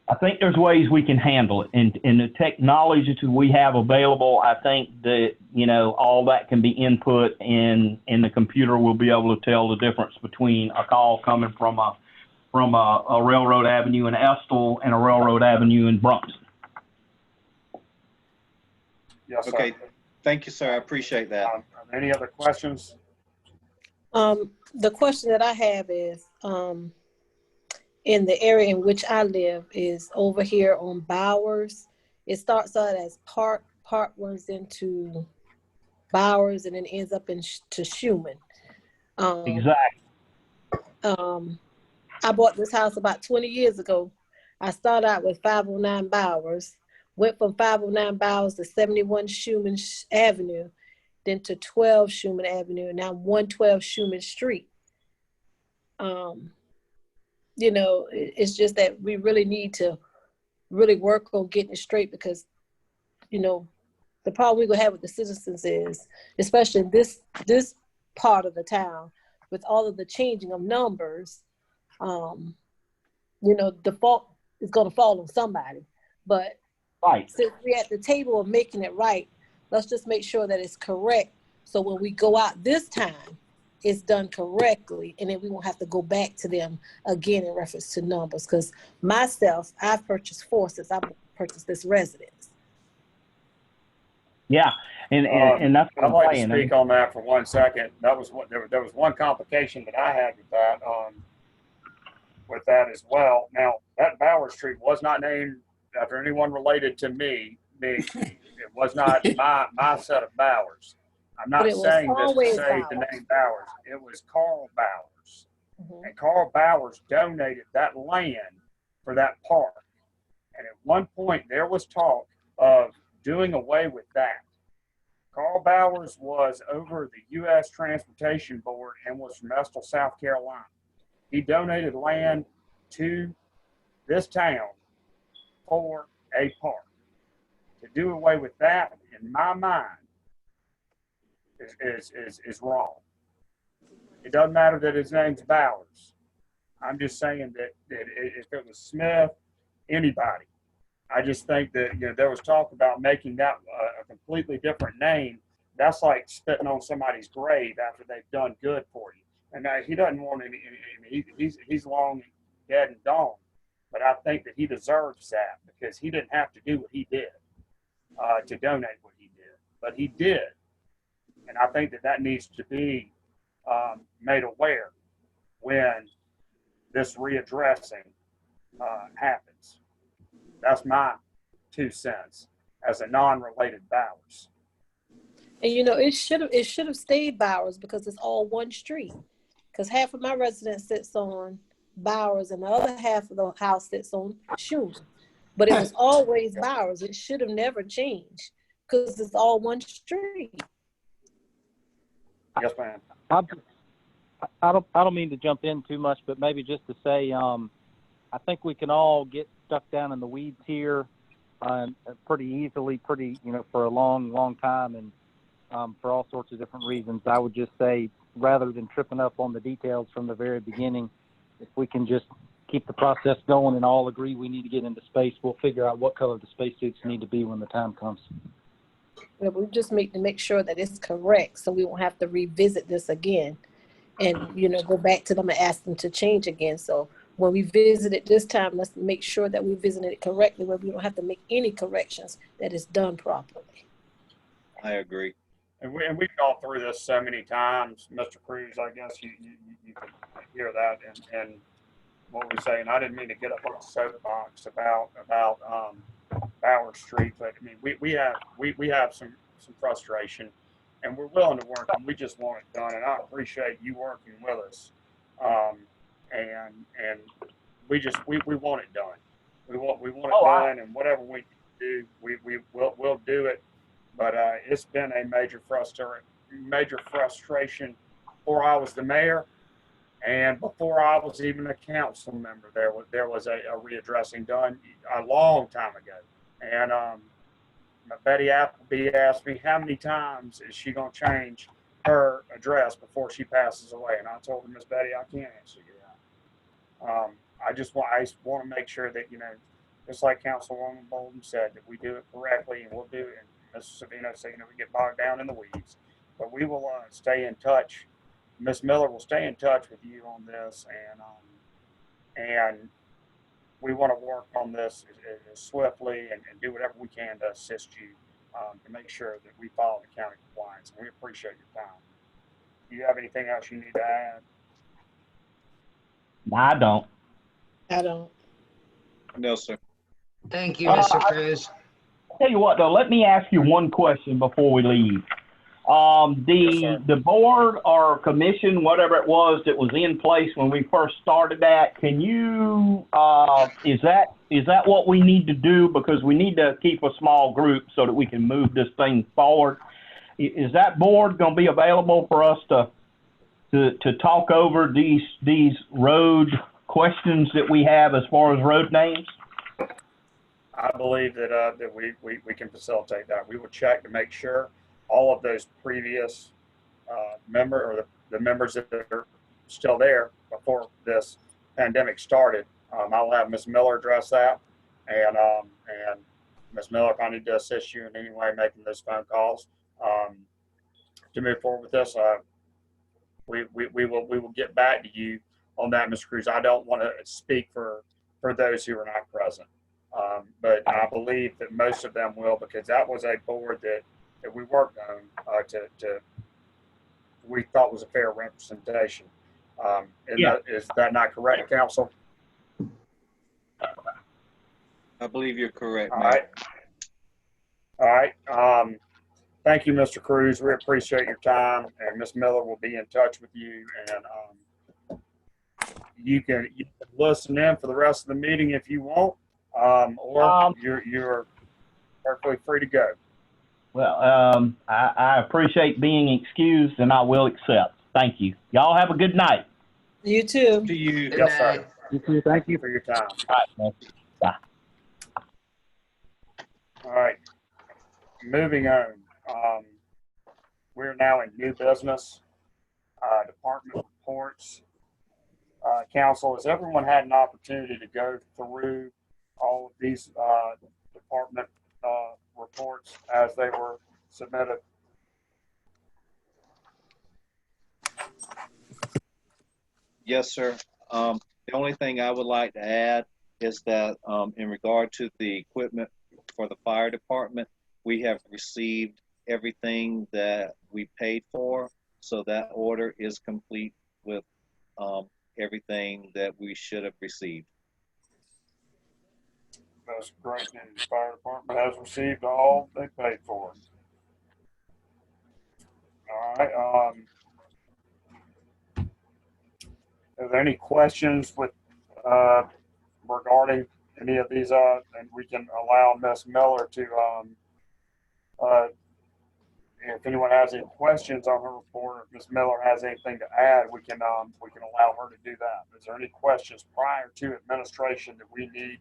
G: I think there's ways we can handle it. And the technology that we have available, I think that, all that can be input and the computer will be able to tell the difference between a call coming from a railroad avenue in Estill and a railroad avenue in Brunswick.
A: Yes, sir.
B: Okay. Thank you, sir. I appreciate that.
A: Any other questions?
C: The question that I have is, in the area in which I live is over here on Bowers. It starts out as Park runs into Bowers and then ends up to Schumann.
G: Exactly.
C: I bought this house about 20 years ago. I started out with 509 Bowers, went from 509 Bowers to 71 Schumann Avenue, then to 12 Schumann Avenue, and now 112 Schumann Street. It's just that we really need to really work on getting it straight, because, the problem we're gonna have with the citizens is, especially in this part of the town, with all of the changing of numbers, the fault is gonna fall on somebody. But
G: right,
C: since we're at the table of making it right, let's just make sure that it's correct. So when we go out this time, it's done correctly, and then we won't have to go back to them again in reference to numbers. Because myself, I've purchased 4 since I purchased this residence.
G: Yeah, and that's what
A: I'd
G: I'm
A: like to
G: saying.
A: speak on that for 1 second. That was what there was one complication that I had with that as well. Now, that Bauer Street was not named after anyone related to me. It was not my set of Bowers. I'm not saying this to say the name Bowers. It was Carl Bowers. Mm-hmm. And Carl Bowers donated that land for that park. And at one point, there was talk of doing away with that. Carl Bowers was over the U.S. Transportation Board and was from Estill, South Carolina. He donated land to this town for a park. To do away with that, in my mind, is wrong. It doesn't matter that his name's Bowers. I'm just saying that if it was Smith, anybody, I just think that there was talk about making that a completely different name. That's like spitting on somebody's grave after they've done good for you. And he doesn't want any. He's long dead and gone. But I think that he deserves that, because he didn't have to do what he did to donate what he did, but he did. And I think that needs to be made aware when this readdressing happens. That's my 2 cents as a non-related Bowers.
C: And it should have stayed Bowers, because it's all one street. Because half of my residence sits on Bowers and the other half of the house sits on Schumann. But it was always Bowers. It should have never changed, because it's all one street.
A: Yes, ma'am.
D: I don't mean to jump in too much, but maybe just to say, I think we can all get stuck down in the weeds here pretty easily, for a long time, and for all sorts of different reasons. I would just say, rather than tripping up on the details from the very beginning, if we can just keep the process going and all agree we need to get into space, we'll figure out what color the spacesuits need to be when the time comes.
C: Yeah, we just need to make sure that it's correct, so we won't have to revisit this again and, go back to them and ask them to change again. So when we visit it this time, let's make sure that we visit it correctly, where we don't have to make any corrections, that it's done properly.
B: I agree.
A: and we've gone through this so many times, Mr. Cruz. I guess you can hear that, and what we say. And I didn't mean to get up on a soapbox about Bauer Street, but I mean we have some frustration, and we're willing to work, and we just want it done. And I appreciate you working with us, and we want it done. We want it done, and whatever we do, we'll do it. But it's been a major frustration before I was the mayor, and before I was even a council member. There was a readdressing done a long time ago, and Betty Appleby asked me how many times is she going to change her address before she passes away, and I told her, Miss Betty, I can't answer you that. I just want to make sure that, just like Councilwoman Bolden said, that we do it correctly, and we'll do it. And Mrs. Savino said, we get bogged down in the weeds, but we will stay in touch. Miss Miller will stay in touch with you on this, and we want to work on this as swiftly and do whatever we can to assist you to make sure that we follow the county compliance. And we appreciate your time. Do you have anything else you need to add?
G: I don't.
C: I don't.
B: No, sir.
E: Thank you, Mr. Cruz.
G: I'll tell you what, though, let me ask you one question before we leave. The board or commission, whatever it was that was in place when we first started that, can you, is that what we need to do? Because we need to keep a small group so that we can move this thing forward. Is that board going to be available for us to talk over these road questions that we have as far as road names?
A: I believe that we can facilitate that. We will check to make sure all of those previous the members that are still there before this pandemic started. I'll have Ms. Miller address that, and Ms. Miller, if I need to assist you in any way making those phone calls to move forward with this, we will get back to you on that, Mr. Cruz. I don't want to speak for those who are not present, but I believe that most of them will, because that was a board that we worked on we thought was a fair representation. Is that not correct, Council?
B: I believe you're correct.
A: All right. Thank you, Mr. Cruz. We appreciate your time, and Ms. Miller will be in touch with you, and you can listen in for the rest of the meeting if you want, or you're perfectly free to go.
G: Well, I appreciate being excused, and I will accept. Thank you. Y'all have a good night.
C: You too.
B: To you.
E: Good
A: Yes,
E: night.
A: sir. You too. Thank you for your time.
G: All right, bye.
A: All right. Moving on. We're now in new business. Department reports. Council, has everyone had an opportunity to go through all of these department reports as they were submitted?
B: Yes, sir. The only thing I would like to add is that in regard to the equipment for the fire department, we have received everything that we paid for. So that order is complete with everything that we should have received.
A: That's great news. Fire department has received all they paid for. All right. Are there any questions regarding any of these? And we can allow Ms. Miller to, if anyone has any questions on her report, or if Ms. Miller has anything to add, we can allow her to do that. Is there any questions prior to administration that we need?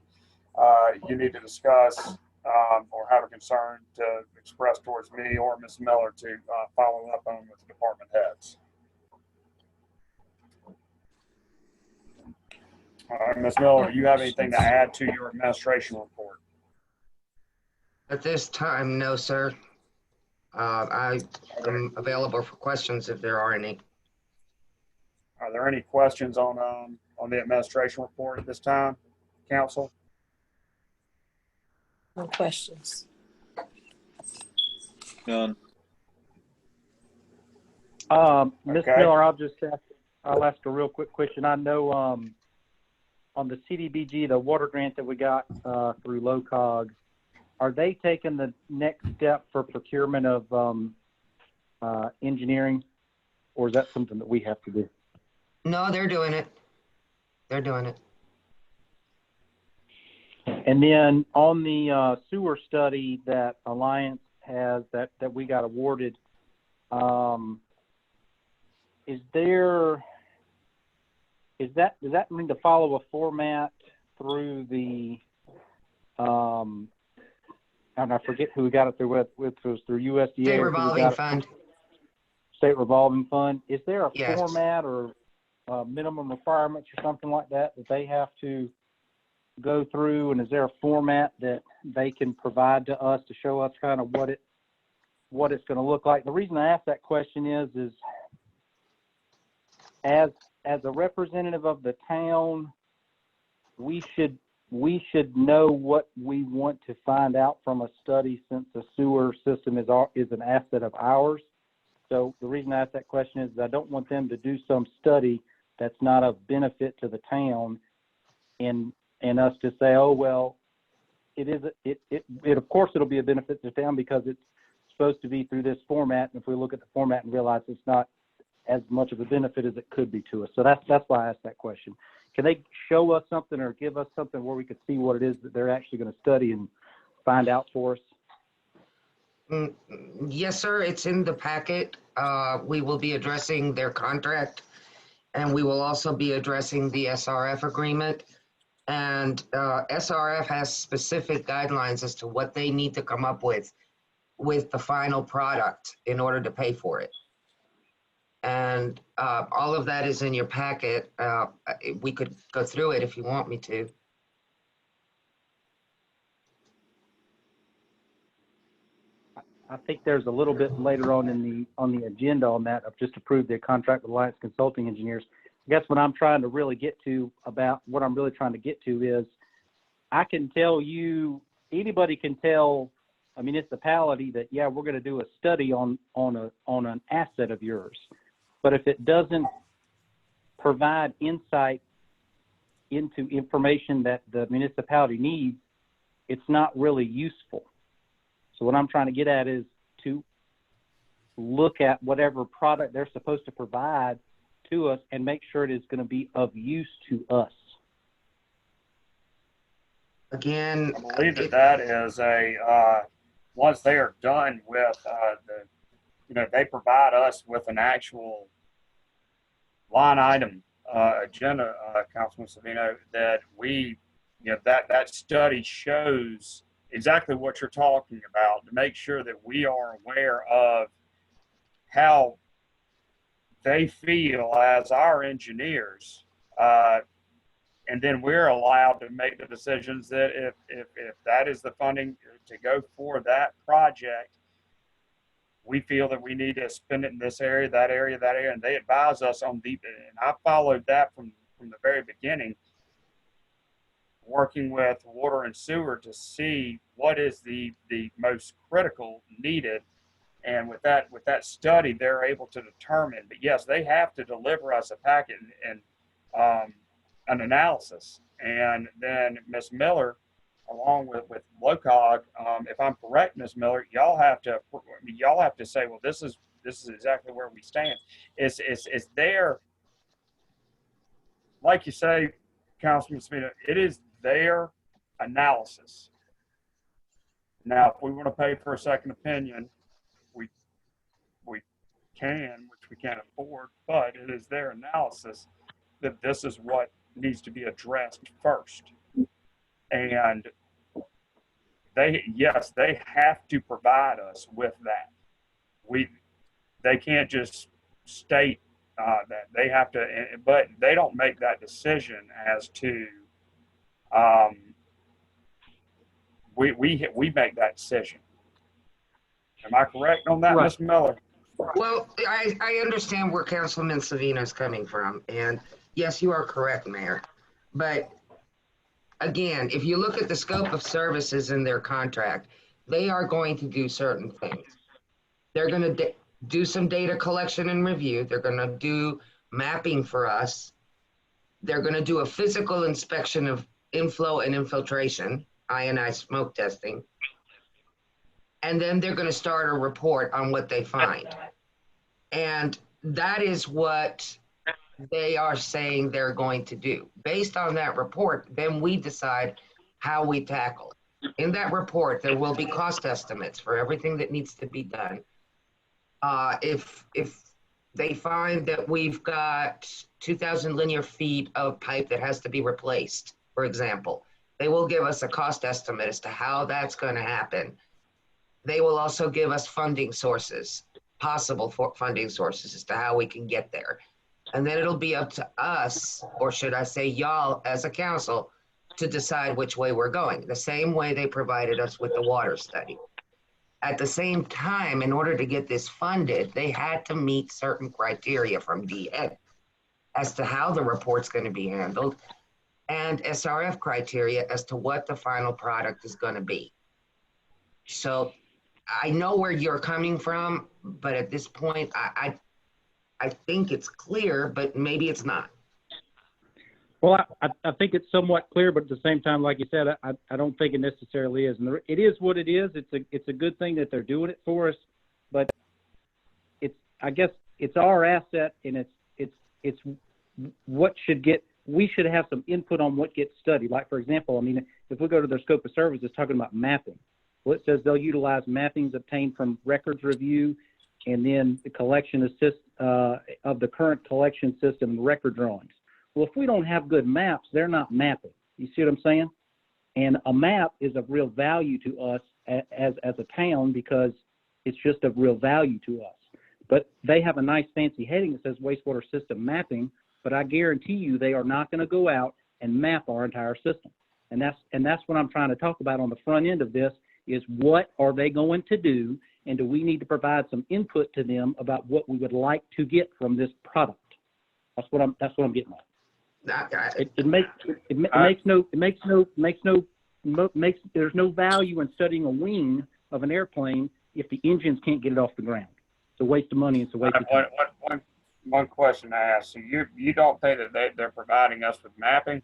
A: You need to discuss or have a concern to express towards me or Ms. Miller to follow up on with the department heads. All right, Ms. Miller, do you have anything to add to your administration report?
E: At this time, no, sir. I am available for questions if there are any.
A: Are there any questions on the administration report at this time, Council?
C: No questions.
B: None.
D: Ms.
A: Okay.
D: Miller, I'll ask a real quick question. I know on the CDBG, the water grant that we got through LOCOG, are they taking the next step for procurement of engineering, or is that something that we have to do?
E: No, they're doing it. They're doing it.
D: And then on the sewer study that Alliance has that we got awarded, does that mean to follow a format through the and I forget who we got it through with it was through USDA.
E: State revolving fund.
D: State revolving fund. Is there a
E: Yes.
D: format or minimum requirements or something like that they have to go through? And is there a format that they can provide to us to show us kind of what it's going to look like? The reason I ask that question is as a representative of the town, we should know what we want to find out from a study, since the sewer system is an asset of ours. So the reason I ask that question is I don't want them to do some study that's not of benefit to the town, and us to say, oh well, of course it'll be a benefit to the town because it's supposed to be through this format, and if we look at the format and realize it's not as much of a benefit as it could be to us. So that's why I asked that question. Can they show us something or give us something where we could see what it is that they're actually going to study and find out for us?
E: Yes, sir. It's in the packet. We will be addressing their contract, and we will also be addressing the SRF agreement. And SRF has specific guidelines as to what they need to come up with the final product in order to pay for it. And all of that is in your packet. We could go through it if you want me to.
D: I think there's a little bit later on the agenda on that of just approved the contract with Alliance Consulting Engineers. I guess what I'm trying to really get to is I can tell you, anybody can tell a municipality that, yeah, we're going to do a study on an asset of yours. But if it doesn't provide insight into information that the municipality needs, it's not really useful. So what I'm trying to get at is to look at whatever product they're supposed to provide to us and make sure it is going to be of use to us.
E: Again,
A: I believe that is once they are done with they provide us with an actual line item agenda, Councilman Savino, that that study shows exactly what you're talking about, to make sure that we are aware of how they feel as our engineers, and then we're allowed to make the decisions that if that is the funding to go for that project, we feel that we need to spend it in this area, that area, and they advise us on and I followed that from the very beginning, working with water and sewer to see what is the most critical needed. And with that study, they're able to determine. But yes, they have to deliver us a packet and an analysis. And then Ms. Miller, along with LOCOG, if I'm correct, Ms. Miller, y'all have to say, well, this is exactly where we stand. It's their, like you say, Councilman Smith, it is their analysis. Now, if we want to pay for a second opinion, we can, which we can't afford, but it is their analysis that this is what needs to be addressed first. And they have to provide us with that. They can't just state that. They have to, but they don't make that decision as to, we make that decision. Am I correct on that,
D: Right.
A: Ms. Miller?
E: well, I understand where Councilman Savino is coming from, and yes, you are correct, Mayor. But again, if you look at the scope of services in their contract, they are going to do certain things. They're going to do some data collection and review. They're going to do mapping for us. They're going to do a physical inspection of inflow and infiltration, ionized smoke testing. And then they're going to start a report on what they find. And that is what they are saying they're going to do. Based on that report, then we decide how we tackle it. In that report, there will be cost estimates for everything that needs to be done. If they find that we've got 2,000 linear feet of pipe that has to be replaced, for example, they will give us a cost estimate as to how that's going to happen. They will also give us funding sources, possible funding sources as to how we can get there. And then it'll be up to us, or should I say y'all as a council, to decide which way we're going, the same way they provided us with the water study. At the same time, in order to get this funded, they had to meet certain criteria from DN as to how the report's going to be handled, and SRF criteria as to what the final product is going to be. So I know where you're coming from, but at this point, I think it's clear, but maybe it's not.
I: Well, I think it's somewhat clear, but at the same time, like you said, I don't think it necessarily is. And it is what it is. It's a good thing that they're doing it for us, but I guess it's our asset, and it's what should get. We should have some input on what gets studied. Like, for example, I mean, if we go to their scope of service, it's talking about mapping. Well, it says they'll utilize mappings obtained from records review, and then the collection of the current collection system and record drawings. Well, if we don't have good maps, they're not mapping. You see what I'm saying? And a map is of real value to us as a town, because it's just of real value to us. But they have a nice fancy heading that says wastewater system mapping, but I guarantee you they are not going to go out and map our entire system. And that's what I'm trying to talk about on the front end of this, is what are they going to do, and do we need to provide some input to them about what we would like to get from this product? That's what I'm getting at. There's no value in studying a wing of an airplane if the engines can't get it off the ground. It's a waste of money. It's a waste of time.
A: One question I ask. So you don't think that they're providing us with mapping?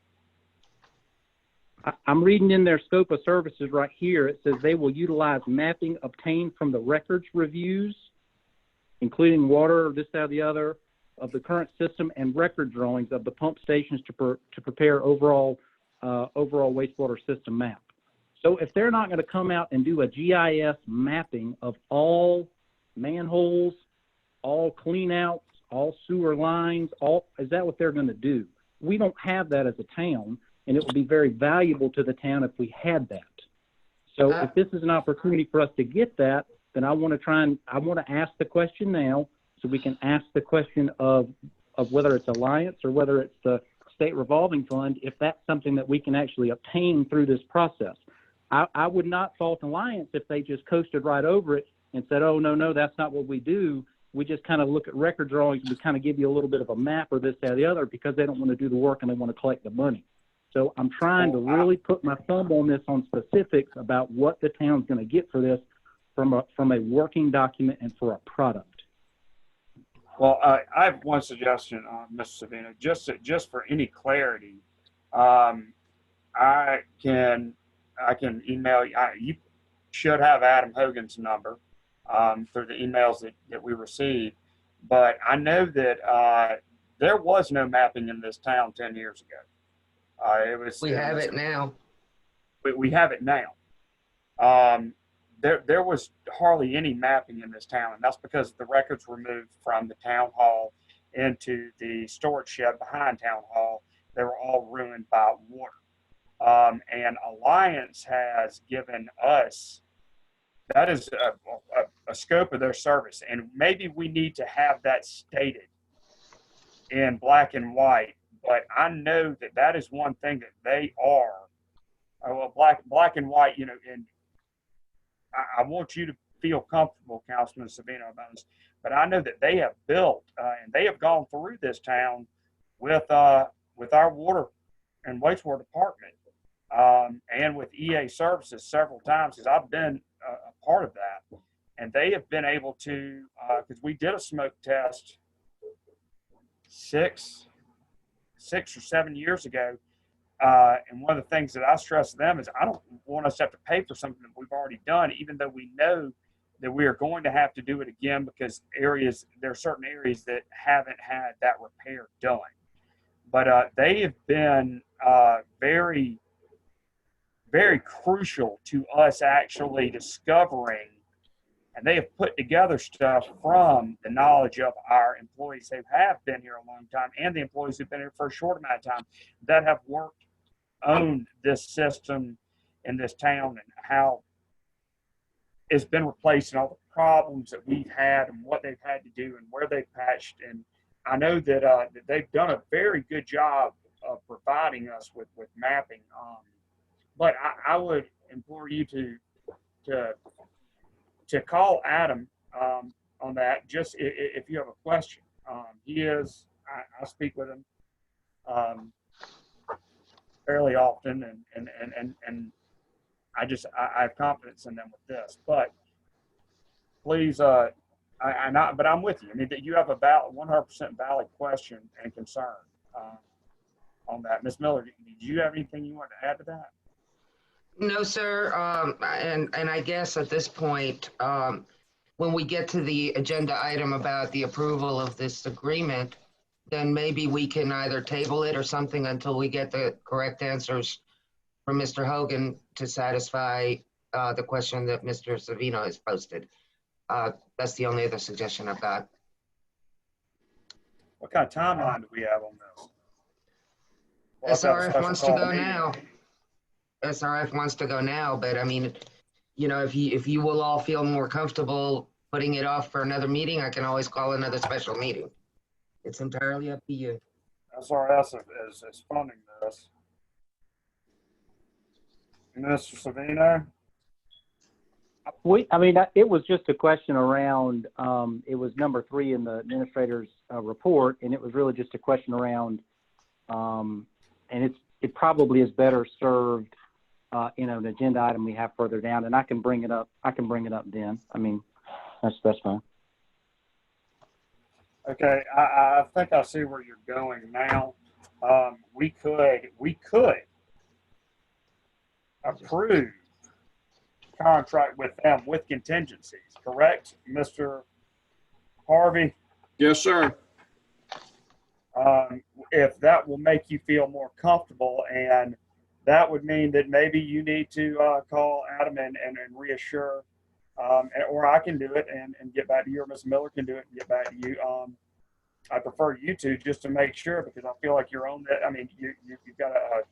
I: I'm reading in their scope of services right here. It says they will utilize mapping obtained from the records reviews, including water, this, that, or the other, of the current system, and record drawings of the pump stations to prepare overall wastewater system map. So if they're not going to come out and do a GIS mapping of all manholes, all cleanouts, all sewer lines, is that what they're going to do? We don't have that as a town, and it would be very valuable to the town if we had that. So if this is an opportunity for us to get that, then I want to ask the question now, so we can ask the question of whether it's Alliance or whether it's the state revolving fund, if that's something that we can actually obtain through this process. I would not fault Alliance if they just coasted right over it and said, oh, no, that's not what we do. We just kind of look at record drawings and we kind of give you a little bit of a map or this, that, or the other, because they don't want to do the work and they want to collect the money. So I'm trying to really put my thumb on this, on specifics about what the town's going to get for this from a working document and for a product.
A: Well, I have one suggestion, Mr. Savino, just for any clarity. I can email you. You should have Adam Hogan's number through the emails that we received. But I know that there was no mapping in this town 10 years ago. We have it now. We have it now. There was hardly any mapping in this town, and that's because the records were moved from the town hall into the storage shed behind town hall. They were all ruined by water. And Alliance has given us, that is a scope of their service, and maybe we need to have that stated in black and white. But I know that is one thing that they are, black and white, and I want you to feel comfortable, Councilman Savino, about this, but I know that they have built and they have gone through this town with our water and wastewater department and with EA services several times, because I've been a part of that. and they have been able to, because we did a smoke test 6 or 7 years ago. And one of the things that I stress to them is I don't want us to have to pay for something that we've already done, even though we know that we are going to have to do it again because there are certain areas that haven't had that repair done. But they have been very, very crucial to us actually discovering, and they have put together stuff from the knowledge of our employees who have been here a long time and the employees who've been here for a short amount of time that have owned this system in this town, and how it's been replaced and all the problems that we've had and what they've had to do and where they've patched. And I know that they've done a very good job of providing us with mapping. But I would implore you to call Adam on that, just if you have a question. I speak with him fairly often, and I have confidence in them with this. But please, but I'm with you. I mean, that you have a 100% valid question and concern on that. Ms. Miller, did you have anything you want to add to that?
E: No, sir. And I guess at this point, when we get to the agenda item about the approval of this agreement, then maybe we can either table it or something until we get the correct answers from Mr. Hogan to satisfy the question that Mr. Savino has posted. That's the only other suggestion I've got.
A: What kind of timeline do we have on this? Well,
E: SRF wants to go now. SRF wants to go now, but I mean, you know, if you will all feel more comfortable putting it off for another meeting, I can always call another special meeting. It's entirely up to you.
A: SRS is funding this. Mr. Savino?
I: It was just a question around, it was number 3 in the administrator's report, and it was really just a question around, and it probably is better served in an agenda item we have further down, and I can bring it up then. I mean, that's fine.
A: Okay, I think I see where you're going now. We could approve contract with them with contingencies, correct, Mr. Harvey?
F: Yes, sir.
A: If that will make you feel more comfortable, and that would mean that maybe you need to call Adam and reassure, or I can do it and get back to you, or Ms. Miller can do it and get back to you. I prefer you two just to make sure, because I feel like you're on that. I mean, you've got a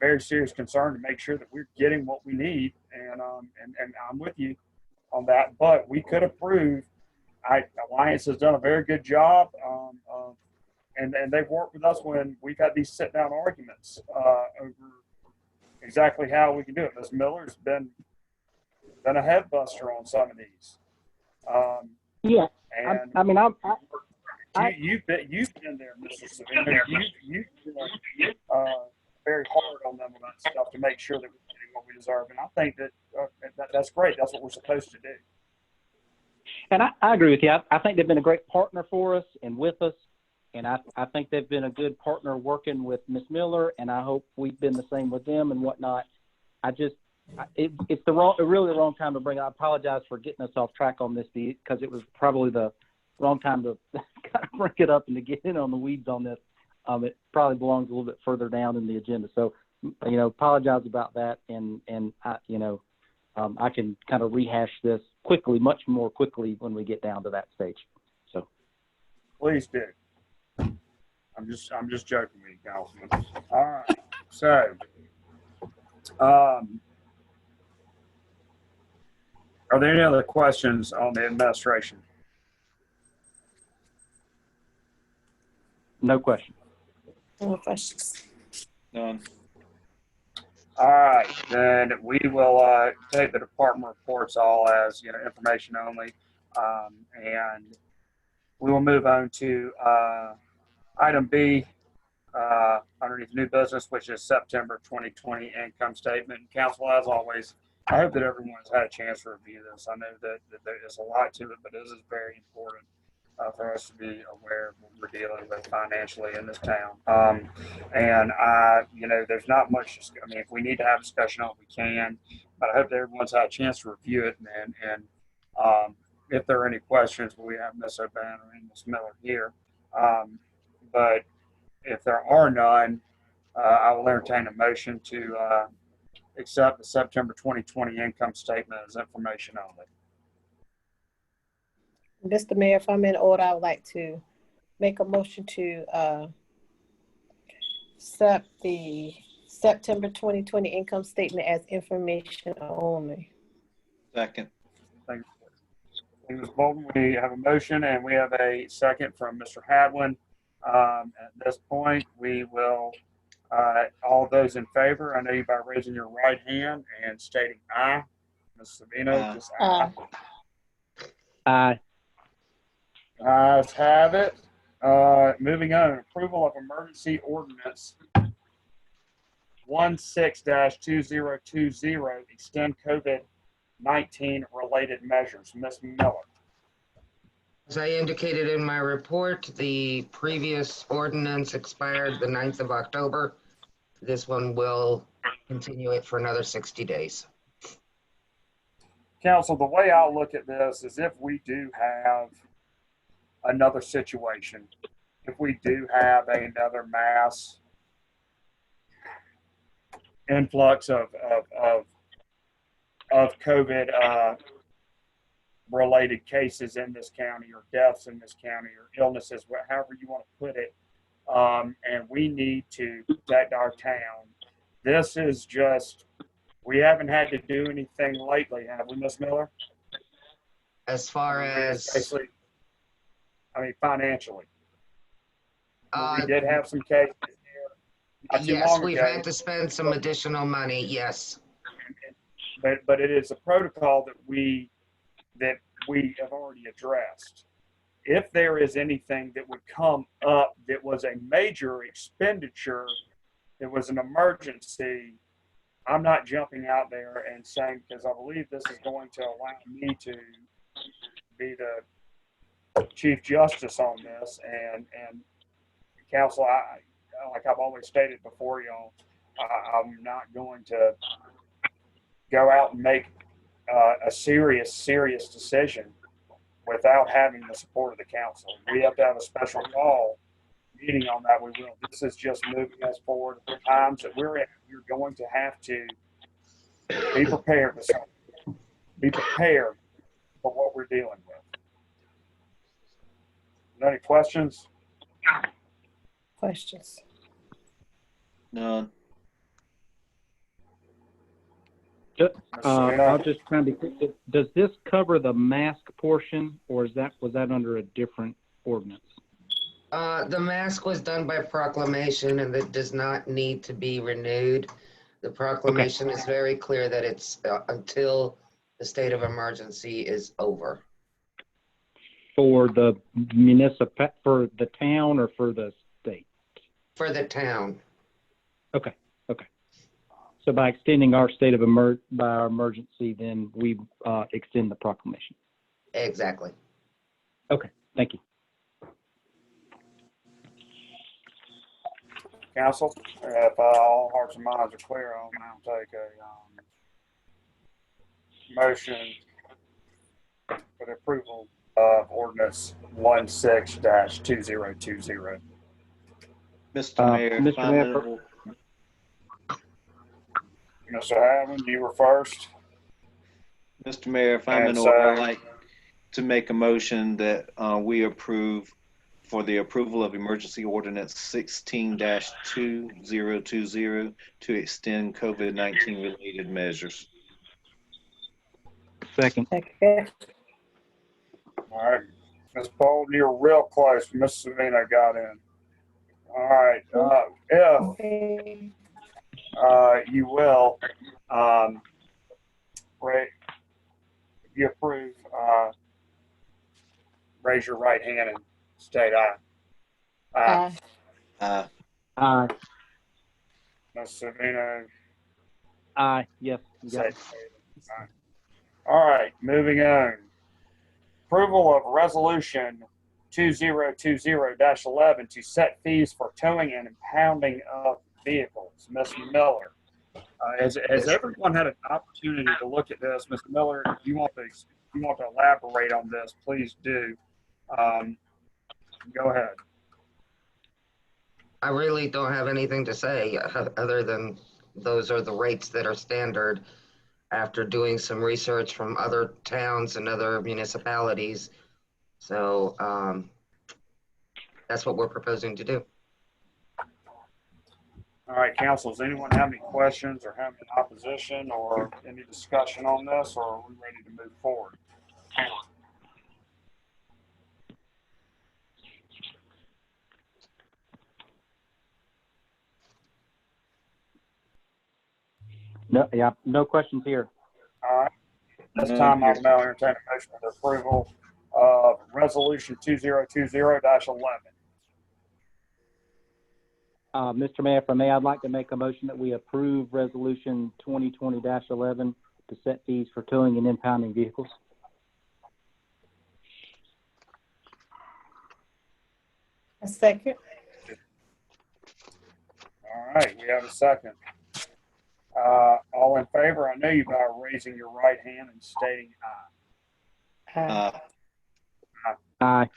A: very serious concern to make sure that we're getting what we need, and I'm with you on that. But we could approve. Alliance has done a very good job, and they've worked with us when we've had these sit-down arguments over exactly how we can do it. Ms. Miller's been a head buster on some of these.
I: Yeah,
A: and you've been there, Mr. Savino. You've been very hard on them about stuff to make sure that we're getting what we deserve. And I think that's great. That's what we're supposed to do.
I: And I agree with you. I think they've been a great partner for us and with us. And I think they've been a good partner working with Ms. Miller, and I hope we've been the same with them and whatnot. It's really the wrong time to bring it. I apologize for getting us off track on this, because it was probably the wrong time to kind of bring it up and to get in on the weeds on this. It probably belongs a little bit further down in the agenda. So, apologize about that. And I can kind of rehash this quickly, much more quickly when we get down to that stage. So
A: please do. I'm just joking with you, Councilman. All right. So, are there any other questions on the administration?
I: No question.
C: No questions.
B: None.
A: All right, then we will take the department reports all as information only, and we will move on to item B underneath new business, which is September 2020 income statement. Council, as always, I hope that everyone's had a chance to review this. I know that there is a lot to it, but this is very important for us to be aware of what we're dealing with financially in this town. And there's not much. I mean, if we need to have a discussion on it, we can. But I hope that everyone's had a chance to review it. And if there are any questions, we have Ms. O'Bannon and Ms. Miller here. But if there are none, I will entertain a motion to accept the September 2020 income statement as information only.
C: Mr. Mayor, if I'm in order, I would like to make a motion to accept the September 2020 income statement as information only.
B: Second.
A: Thank you. Ms. Bolden, we have a motion and we have a second from Mr. Hadwin. At this point, we will, all those in favor, I know you by raising your right hand and stating aye. Ms. Savino, just aye.
I: Aye.
A: Ayes have it. Moving on, approval of emergency ordinance 16-2020, extend COVID-19 related measures. Ms. Miller.
E: As I indicated in my report, the previous ordinance expired the 9th of October. This one will continue it for another 60 days.
A: Council, the way I look at this is if we do have another situation, if we do have another mass influx of COVID related cases in this county, or deaths in this county, or illnesses, however you want to put it, and we need to protect our town. This is just, we haven't had to do anything lately, have we, Ms. Miller?
E: As far as
A: basically, I mean, financially. We did have some cases here not too
E: yes,
A: long
E: we've
A: ago,
E: had to spend some additional money, yes.
A: but it is a protocol that we have already addressed. If there is anything that would come up that was a major expenditure, that was an emergency, I'm not jumping out there and saying, because I believe this is going to allow me to be the Chief Justice on this, and council, like I've always stated before y'all, I'm not going to go out and make a serious decision without having the support of the council. We have to have a special call meeting on that. We will. This is just moving us forward. The times that we're in, you're going to have to be prepared for something. Be prepared for what we're dealing with. Any questions?
C: Questions?
B: None.
I: I'll just kind of be quick. Does this cover the mask portion, or was that under a different ordinance?
E: The mask was done by proclamation, and it does not need to be renewed. The proclamation is very clear that it's until the state of emergency is over.
I: For the for the town, or for the state?
E: For the town.
I: Okay. So by extending our state of emergency, then we extend the proclamation.
E: Exactly.
I: Okay, thank you.
A: Council, if all hearts and minds are clear, I'll now take a motion for the approval of ordinance 16-2020.
B: Mr. Mayor,
I: Mr. Mayor,
A: Mr. Hadwin, you were first.
B: Mr. Mayor, if I'm in order, I'd like to make a motion that we approve for the approval of emergency ordinance 16-2020 to extend COVID-19 related measures.
I: Second.
A: All right. Ms. Bolden, you're real close. Ms. Savino got in. All right. If you will, if you approve, raise your right hand and state aye.
C: Aye.
I: Aye.
A: Ms. Savino,
I: Aye. Yes.
A: say All right, moving on. Approval of resolution 2020-11 to set fees for towing and impounding of vehicles. Ms. Miller, has everyone had an opportunity to look at this? Mr. Miller, if you want to elaborate on this, please do. Go ahead.
E: I really don't have anything to say other than those are the rates that are standard after doing some research from other towns and other municipalities. So that's what we're proposing to do.
A: All right, council, does anyone have any questions or have any opposition or any discussion on this, or are we ready to move forward?
I: No questions here.
A: All right. This time, I will now entertain a motion for the approval of resolution 2020-11.
I: Mr. Mayor, if I may, I'd like to make a motion that we approve resolution 2020-11 to set fees for towing and impounding vehicles.
C: A second.
A: All right, we have a second. All in favor, I know you by raising your right hand and stating aye.
I: Aye.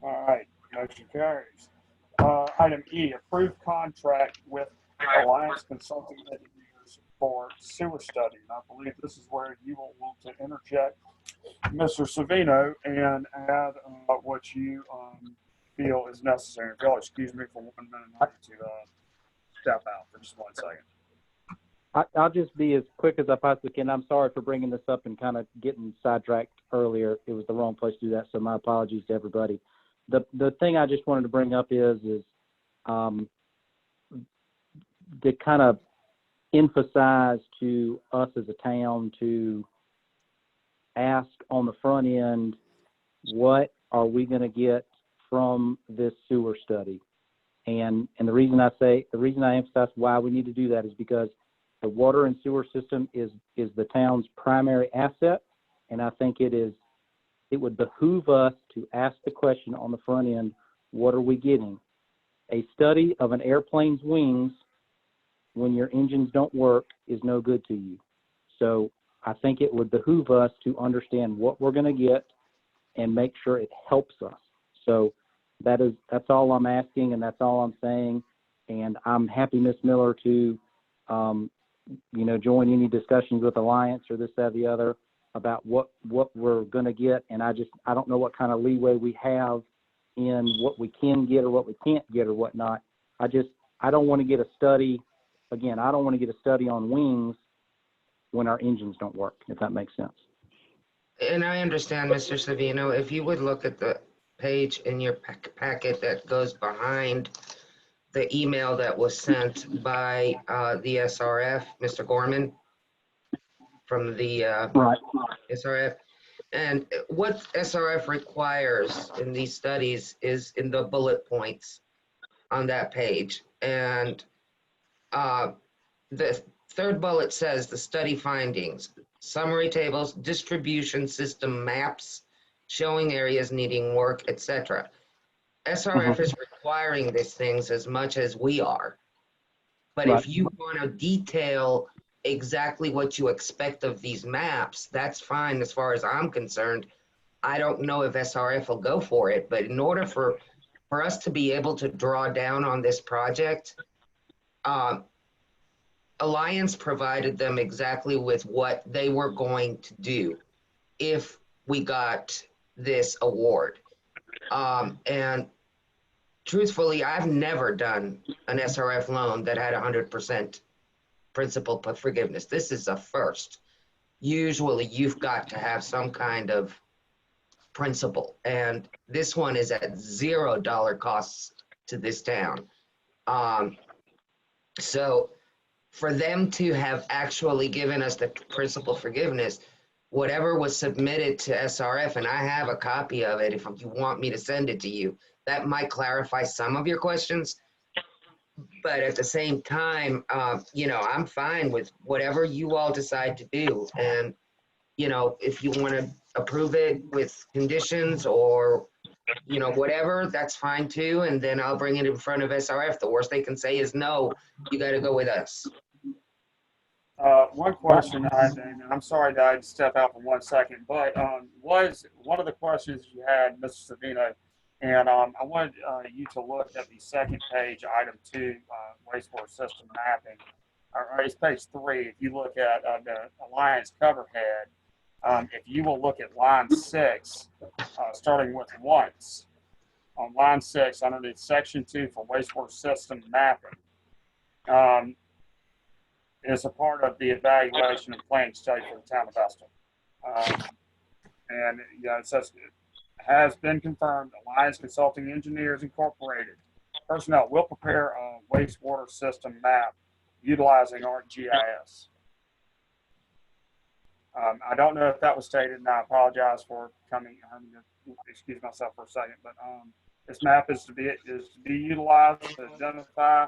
A: All right, motion carries. Item E, approved contract with Alliance Consulting Engineers for sewer study. And I believe this is where you will want to interject, Mr. Savino, and add what you feel is necessary. If y'all excuse me for 1 minute, I need to step out for just 1 second.
I: I'll just be as quick as I possibly can. I'm sorry for bringing this up and kind of getting sidetracked earlier. It was the wrong place to do that, so my apologies to everybody. The thing I just wanted to bring up is to kind of emphasize to us as a town to ask on the front end, what are we going to get from this sewer study? And the reason I emphasize why we need to do that is because the water and sewer system is the town's primary asset, and I think it would behoove us to ask the question on the front end, what are we getting? A study of an airplane's wings when your engines don't work is no good to you. So I think it would behoove us to understand what we're going to get and make sure it helps us. So that's all I'm asking, and that's all I'm saying. And I'm happy, Ms. Miller, to join any discussions with Alliance or this, that, or the other about what we're going to get. And I don't know what kind of leeway we have in what we can get or what we can't get or whatnot. I don't want to get a study. Again, I don't want to get a study on wings when our engines don't work, if that makes sense.
E: And I understand, Mr. Savino, if you would look at the page in your packet that goes behind the email that was sent by the SRF, Mr. Gorman, from the
I: Right.
E: SRF. And what SRF requires in these studies is in the bullet points on that page. And the third bullet says the study findings, summary tables, distribution system maps, showing areas needing work, etc. SRF is requiring these things as much as we are. But
I: Right.
E: if you want to detail exactly what you expect of these maps, that's fine as far as I'm concerned. I don't know if SRF will go for it, but in order for us to be able to draw down on this project, Alliance provided them exactly with what they were going to do if we got this award. And truthfully, I've never done an SRF loan that had 100% principal forgiveness. This is a first. Usually you've got to have some kind of principal, and this one is at $0 costs to this town. So for them to have actually given us the principal forgiveness, whatever was submitted to SRF, and I have a copy of it if you want me to send it to you, that might clarify some of your questions. But at the same time, you know, I'm fine with whatever you all decide to do. And, you know, if you want to approve it with conditions or, you know, whatever, that's fine too. And then I'll bring it in front of SRF. The worst they can say is, no, you got to go with us.
A: One question, and I'm sorry that I had to step out for 1 second, but was one of the questions you had, Mr. Savino, and I wanted you to look at the second page, item 2, wastewater system mapping. Or it's page 3. If you look at the Alliance cover head, if you will look at line 6, starting with once, on line 6, underneath section 2 for wastewater system mapping. Is a part of the evaluation and planning study for the town of Estill. And yeah, it says it has been confirmed Alliance Consulting Engineers Incorporated personnel will prepare a wastewater system map utilizing ArcGIS. I don't know if that was stated, and I apologize for having to excuse myself for a second, but this map is to be utilized to identify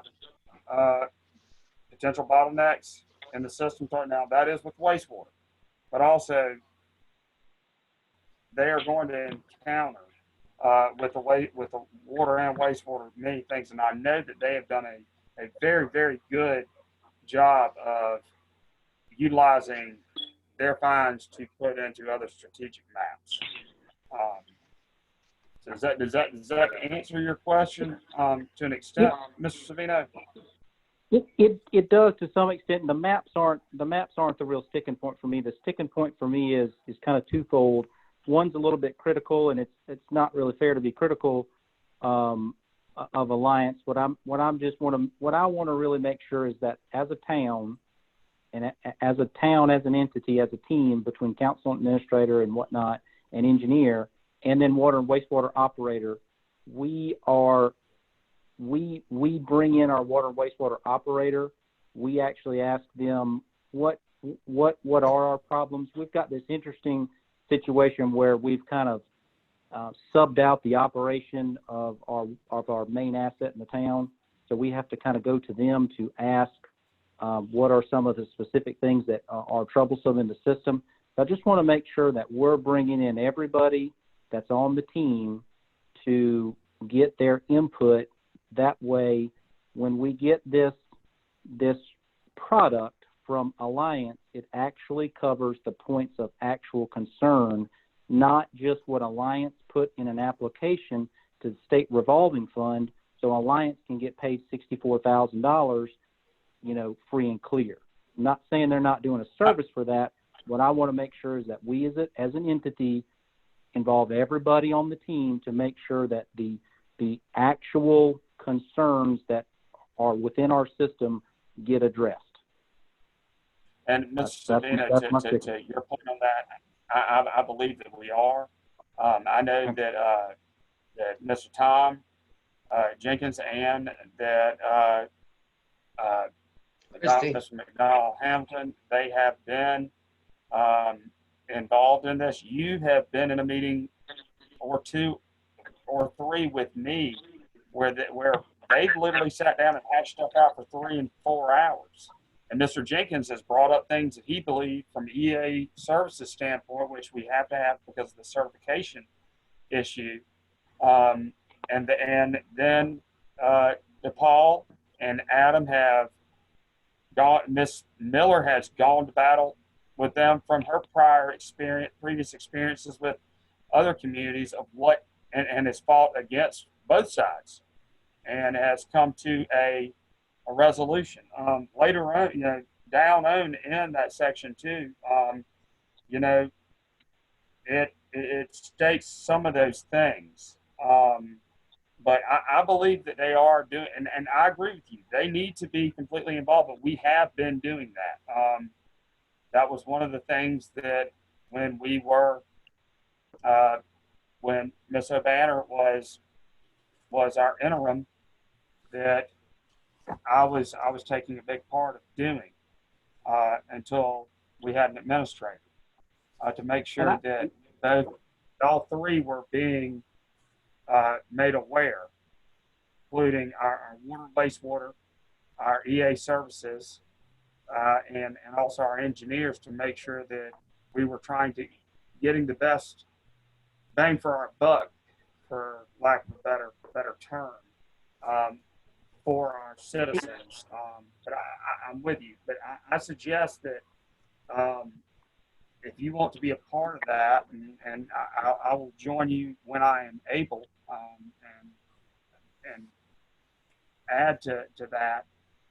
A: potential bottlenecks in the system right now. That is with wastewater, but also they are going to encounter with the water and wastewater many things, and I know that they have done a very, very good job of utilizing their finds to put into other strategic maps. So does that answer your question to an extent, Mr. Savino?
I: It does to some extent. The maps aren't the real sticking point for me. The sticking point for me is kind of twofold. One's a little bit critical, and it's not really fair to be critical of Alliance. What I want to really make sure is that as a town, and as an entity, as a team between council and administrator and whatnot, and engineer, and then water and wastewater operator, we bring in our water and wastewater operator. We actually ask them what are our problems. We've got this interesting situation where we've kind of subbed out the operation of our main asset in the town. So we have to kind of go to them to ask what are some of the specific things that are troublesome in the system. So I just want to make sure that we're bringing in everybody that's on the team to get their input. That way, when we get this product from Alliance, it actually covers the points of actual concern, not just what Alliance put in an application to the state revolving fund, so Alliance can get paid $64,000, free and clear. I'm not saying they're not doing a service for that. What I want to make sure is that we as an entity involve everybody on the team to make sure that the actual concerns that are within our system get addressed.
A: And Mr. Savino, to your point on that, I believe that we are. I know that Mr. Tom Jenkins and that Mr. McDonald Hamilton, they have been involved in this. You have been in a meeting or 2 or 3 with me where they've literally sat down and hashed stuff out for 3 and 4 hours. And Mr. Jenkins has brought up things that he believed from EA services standpoint, which we have to have because of the certification issue. And then DePaul and Adam have gone, Miss Miller has gone to battle with them from her previous experiences with other communities of what, and has fought against both sides and has come to a resolution. Later on, down on in that section too, it states some of those things. But I believe that they are doing, and I agree with you, they need to be completely involved, but we have been doing that. That was one of the things that when we were, when Ms. O'Banner was our interim, that I was taking a big part of doing until we had an administrator to make sure that all 3 were being made aware including our water, wastewater, our EA services, and also our engineers to make sure that we were trying to getting the best bang for our buck, for lack of a better term, for our citizens. But I'm with you. But I suggest that if you want to be a part of that, and I will join you when I am able, and add to that.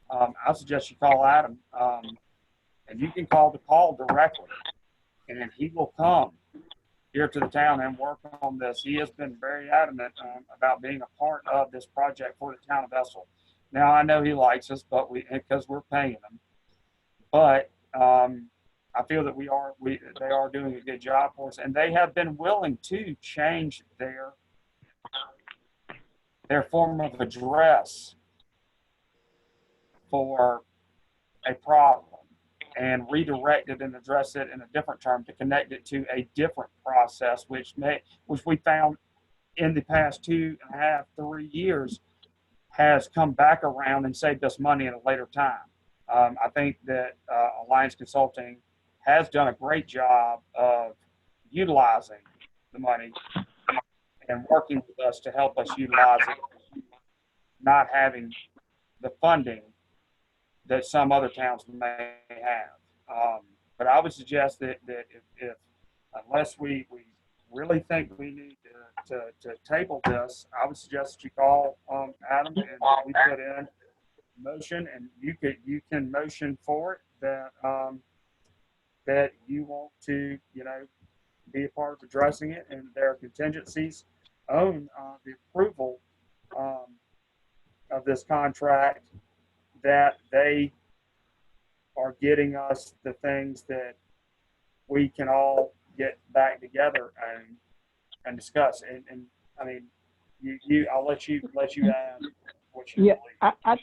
A: I suggest you call Adam, and you can call the call directly, and he will come here to the town and work on this. He has been very adamant about being a part of this project for the town of Estill. Now I know he likes us, but because we're paying him. But I feel that they are doing a good job for us, and they have been willing to change their form of address for a problem and redirect it and address it in a different term to connect it to a different process, which we found in the past 2.5, 3 years has come back around and saved us money at a later time. I think that Alliance Consulting has done a great job of utilizing the money and working with us to help us utilize it, not having the funding that some other towns may have. But I would suggest that if unless we really think we need to table this, I would suggest that you call Adam and we put in motion, and you can motion for it that you want to be a part of addressing it, and there are contingencies on the approval of this contract, that they are getting us the things that we can all get back together and discuss. And I mean, I'll let you add what you believe.
I: I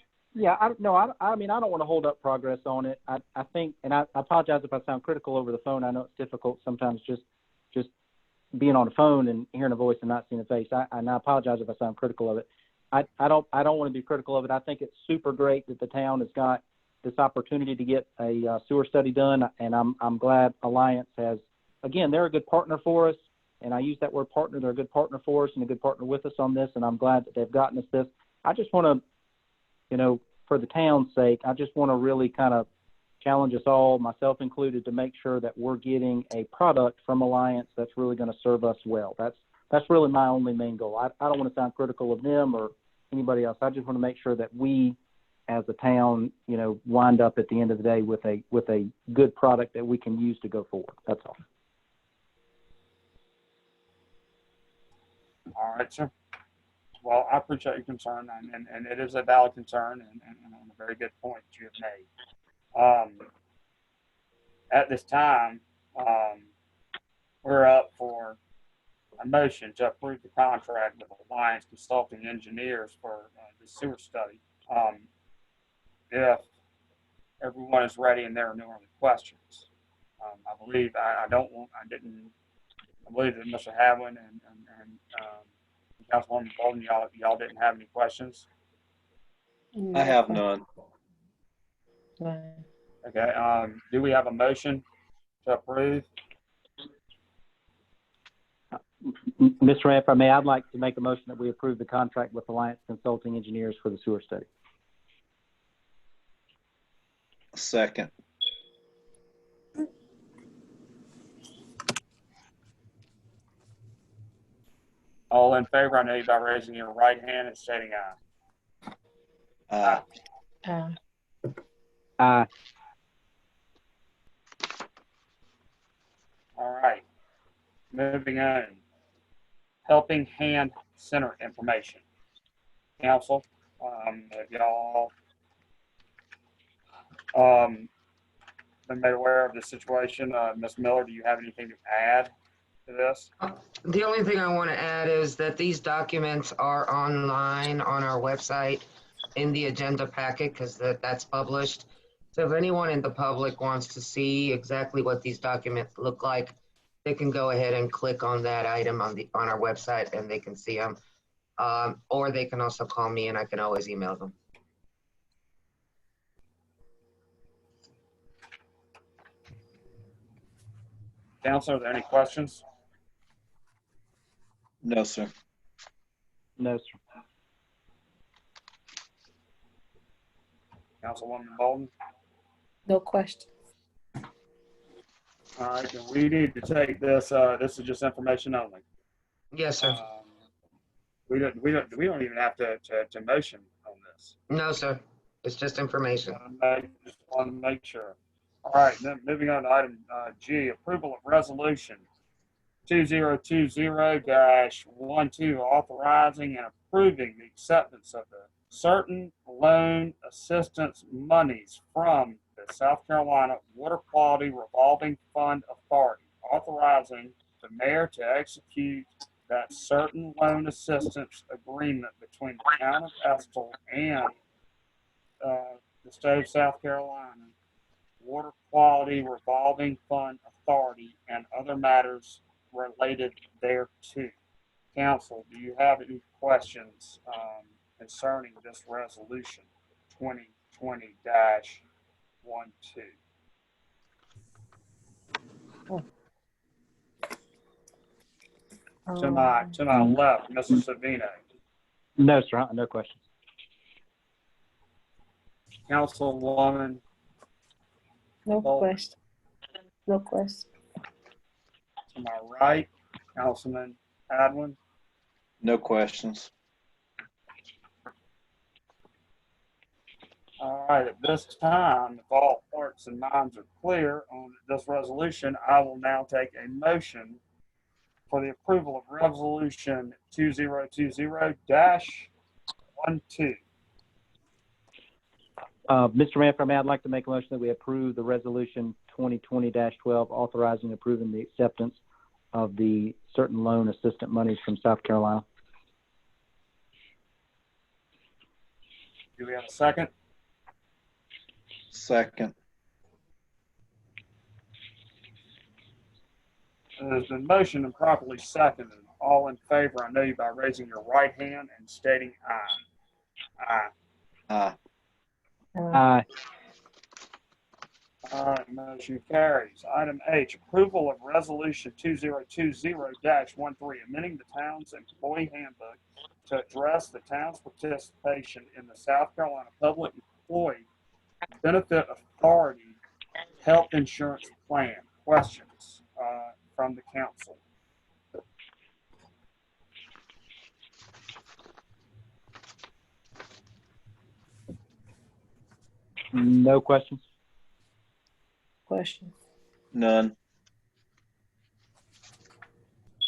I: mean, I don't want to hold up progress on it. I think, and I apologize if I sound critical over the phone. I know it's difficult sometimes just being on the phone and hearing a voice and not seeing a face. And I apologize if I sound critical of it. I don't want to be critical of it. I think it's super great that the town has got this opportunity to get a sewer study done, and I'm glad Alliance has. Again, they're a good partner for us, and I use that word partner. They're a good partner for us and a good partner with us on this, and I'm glad that they've gotten us this. I just want to, for the town's sake, I just want to really kind of challenge us all, myself included, to make sure that we're getting a product from Alliance that's really going to serve us well. That's really my only main goal. I don't want to sound critical of them or anybody else. I just want to make sure that we, as a town, wind up at the end of the day with a good product that we can use to go forward. That's all.
A: All right, sir. Well, I appreciate your concern, and it is a valid concern and a very good point that you have made. At this time, we're up for a motion to approve the contract with Alliance Consulting Engineers for the sewer study. If everyone is ready and there are no other questions, I believe I believe that Mr. Hadwin and Councilwoman Bolden, y'all didn't have any questions.
B: I have none.
A: Okay. Do we have a motion to approve?
I: Mr. Mayor, if I may, I'd like to make a motion that we approve the contract with Alliance Consulting Engineers for the sewer study.
B: Second.
A: All in favor, I know you by raising your right hand and stating aye.
I: Aye.
A: All right. Moving on. Helping Hand Center information. Council, have y'all been made aware of the situation? Ms. Miller, do you have anything to add to this?
E: The only thing I want to add is that these documents are online on our website in the agenda packet, because that's published. So if anyone in the public wants to see exactly what these documents look like, they can go ahead and click on that item on our website and they can see them. Or they can also call me and I can always email them.
A: Council, are there any questions?
B: No, sir.
I: No, sir.
A: Councilwoman Bolden?
C: No question.
A: All right, then we need to take this, this is just information only.
E: Yes, sir.
A: We don't even have to motion on this.
E: No, sir. It's just information.
A: Just want to make sure. All right, then moving on to item G, approval of resolution 2020-12, authorizing and approving the acceptance of the certain loan assistance monies from the South Carolina Water Quality Revolving Fund Authority, authorizing the mayor to execute that certain loan assistance agreement between the town of Estill and the state of South Carolina Water Quality Revolving Fund Authority and other matters related thereto. Council, do you have any questions concerning this resolution 2020-12? To my left, Mrs. Savino.
I: No, sir. No questions.
A: Councilwoman
C: No
A: Bolden.
C: question. No question.
A: To my right, Councilman Hadwin.
B: No questions.
A: All right, at this time, if all hearts and minds are clear on this resolution, I will now take a motion for the approval of resolution 2020-12.
I: Mr. Mayor, if I may, I'd like to make a motion that we approve the resolution 2020-12, authorizing and approving the acceptance of the certain loan assistance monies from South Carolina.
A: Do we have a second?
B: Second.
A: There's been motion and properly seconded. All in favor, I know you by raising your right hand and stating aye. Aye.
B: Aye.
I: Aye.
A: All right, motion carries. Item H, approval of resolution 2020-13, amending the town's employee handbook to address the town's participation in the South Carolina Public Employee Benefit Authority Health Insurance Plan. Questions from the council?
I: No questions.
C: Question.
B: None.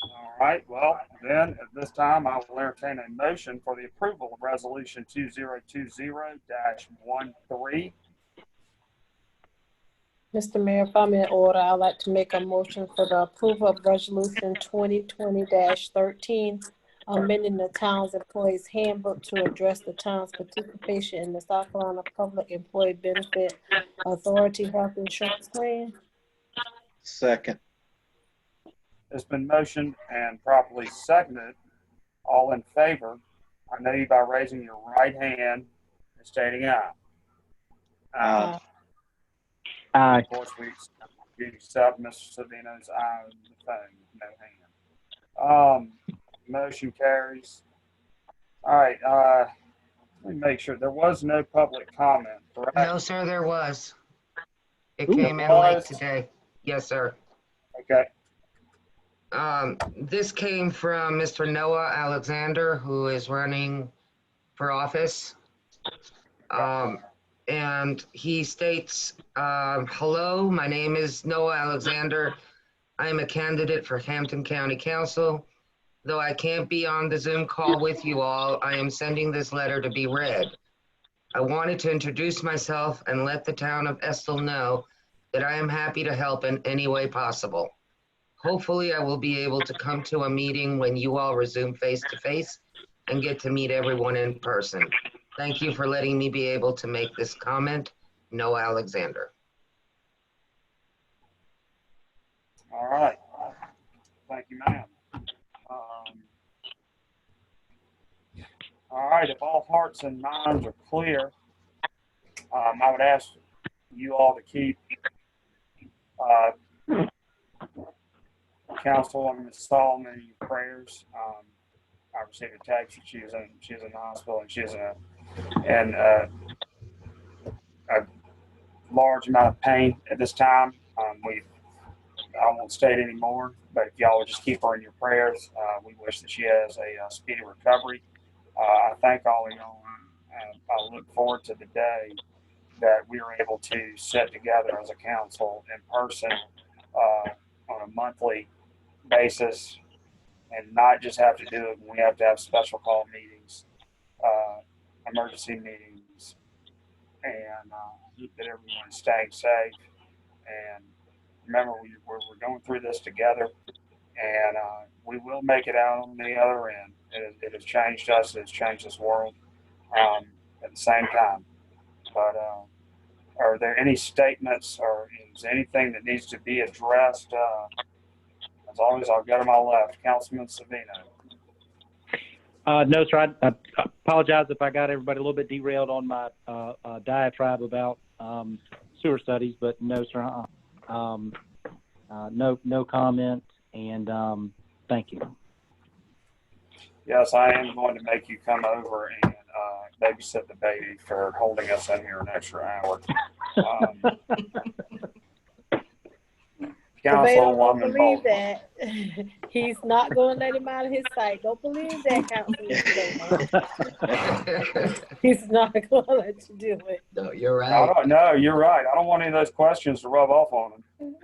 A: All right, well, then at this time, I will entertain a motion for the approval of resolution 2020-13.
C: Mr. Mayor, if I'm in order, I'd like to make a motion for the approval of resolution 2020-13, amending the town's employees handbook to address the town's participation in the South Carolina Public Employee Benefit Authority Health Insurance Plan.
B: Second.
A: It's been motioned and properly seconded. All in favor, I know you by raising your right hand and stating aye.
B: Aye.
I: Aye.
A: Of course, we accept Mr. Savino's aye on the phone, no hand. Motion carries. All right, let me make sure. There was no public comment, correct?
E: No, sir, there was. It
I: Ooh.
E: came in late today. Yes, sir.
A: Okay.
E: This came from Mr. Noah Alexander, who is running for office. And he states, hello, my name is Noah Alexander. I am a candidate for Hampton County Council. Though I can't be on the Zoom call with you all, I am sending this letter to be read. I wanted to introduce myself and let the town of Estill know that I am happy to help in any way possible. Hopefully I will be able to come to a meeting when you all resume face-to-face and get to meet everyone in person. Thank you for letting me be able to make this comment. Noah Alexander.
A: All right. Thank you, ma'am. All right, if all hearts and minds are clear, I would ask you all to keep Councilwoman Solomon in your prayers. I received a text that she's in the hospital and she's in a large amount of pain at this time. I won't state anymore, but if y'all would just keep her in your prayers, we wish that she has a speedy recovery. I thank all of y'all. I look forward to the day that we are able to sit together as a council in person on a monthly basis and not just have to do it when we have to have special call meetings, emergency meetings, and that everyone is staying safe. And remember, we're going through this together, and we will make it out on the other end. It has changed us. It has changed this world at the same time. But are there any statements or is there anything that needs to be addressed? As always, I'll go to my left. Councilman Savino.
I: No, sir. I apologize if I got everybody a little bit derailed on my diatribe about sewer studies, but no, sir. No comment, and thank you.
A: Yes, I am going to make you come over and babysit the baby for holding us in here an extra hour.
C: Don't
A: Councilwoman
C: believe
A: Bolton.
C: that. He's not going to let him out of his sight. Don't believe that, Councilman. He's not going to let you do it.
E: No, you're right.
A: No, you're right. I don't want any of those questions to rub off on him.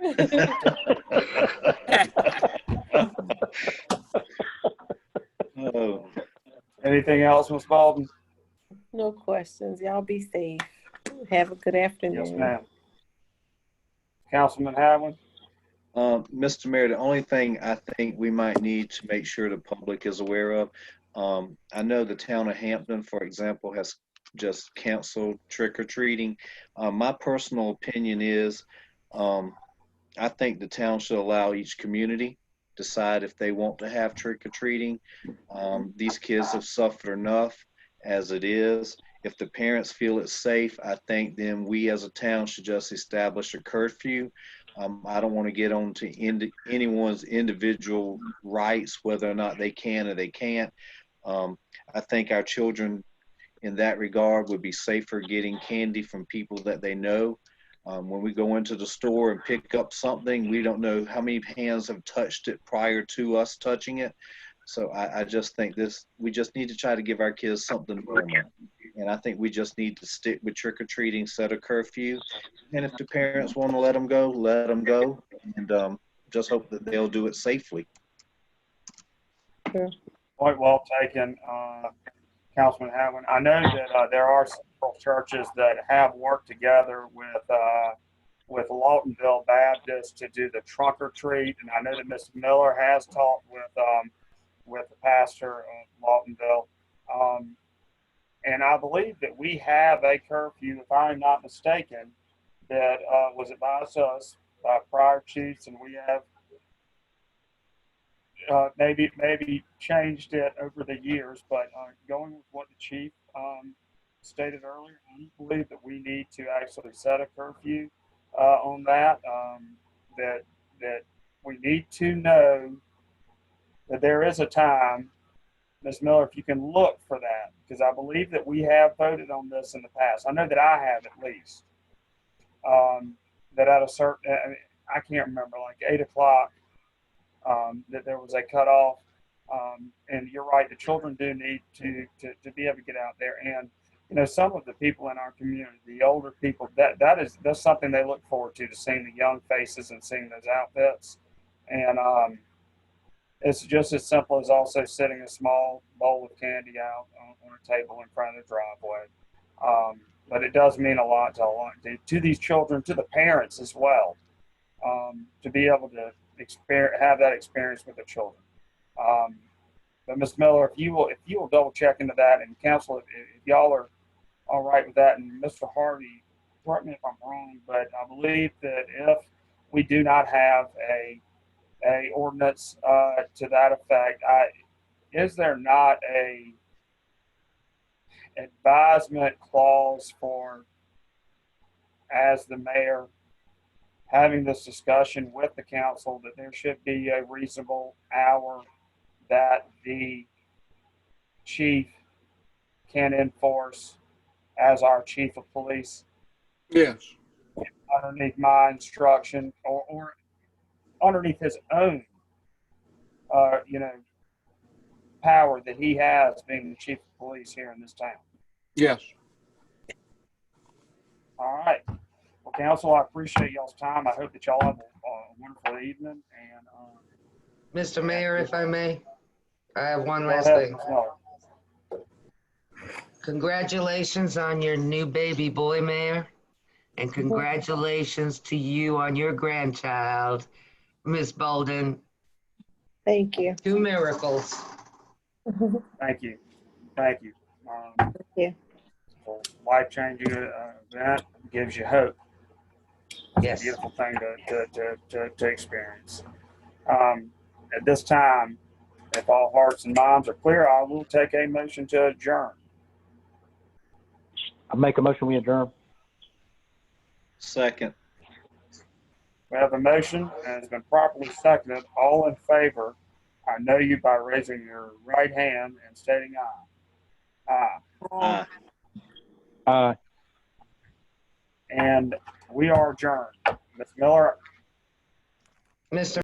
B: Oh.
A: Anything else, Ms. Bolton?
C: No questions. Y'all be safe. Have a good afternoon.
A: Yes, ma'am. Councilman Hadwin?
B: Mr. Mayor, the only thing I think we might need to make sure the public is aware of, I know the town of Hampton, for example, has just canceled trick-or-treating. My personal opinion is I think the town should allow each community decide if they want to have trick-or-treating. These kids have suffered enough as it is. If the parents feel it's safe, I think then we as a town should just establish a curfew. I don't want to get on to anyone's individual rights, whether or not they can or they can't. I think our children in that regard would be safer getting candy from people that they know. When we go into the store and pick up something, we don't know how many hands have touched it prior to us touching it. So I just think we just need to try to give our kids something normal. And I think we just need to stick with trick-or-treating, set a curfew. And if the parents want to let them go, let them go. And just hope that they'll do it safely.
A: Point well taken, Councilman Hadwin. I know that there are several churches that have worked together with Lawtonville Baptist to do the trunk or treat, and I know that Ms. Miller has talked with the pastor of Lawtonville. And I believe that we have a curfew, if I'm not mistaken, that was advised to us by prior chiefs, and we have maybe changed it over the years, but going with what the chief stated earlier, I believe that we need to actually set a curfew on that, that we need to know that there is a time. Ms. Miller, if you can look for that, because I believe that we have voted on this in the past. I know that I have at least. That at a certain, I can't remember, like 8 o'clock, that there was a cutoff. And you're right, the children do need to be able to get out there. And, you know, some of the people in our community, the older people, that's something they look forward to seeing the young faces and seeing those outfits. And, it's just as simple as also sitting a small bowl of candy out on a table in front of the driveway. But it does mean a lot to these children, to the parents as well, to be able to have that experience with the children. But Ms. Miller, if you will double check into that, and council, if y'all are all right with that, and Mr. Harvey, correct me if I'm wrong, but I believe that if we do not have a ordinance to that effect, is there not a advisement clause for, as the mayor, having this discussion with the council that there should be a reasonable hour that the chief can enforce as our chief of police
F: Yes.
A: underneath my instruction or underneath his own, power that he has being the chief of police here in this town.
F: Yes.
A: All right. Well, council, I appreciate y'all's time. I hope that y'all have a wonderful evening. And
E: Mr. Mayor, if I may, I have one
A: go
E: last
A: ahead,
E: thing.
A: Ms. Miller.
E: Congratulations on your new baby boy, Mayor. And congratulations to you on your grandchild, Miss Bolden.
C: Thank you.
E: 2 miracles.
A: Thank you. Thank you.
C: Yeah.
A: Life-changing event gives you hope. It's
E: Yes.
A: a beautiful thing to experience. At this time, if all hearts and minds are clear, I will take a motion to adjourn.
I: I make a motion, we adjourn.
B: Second.
A: We have a motion and it's been properly seconded. All in favor, I know you by raising your right hand and stating aye. Aye.
B: Aye.
A: And we are adjourned. Ms. Miller,
E: Mr.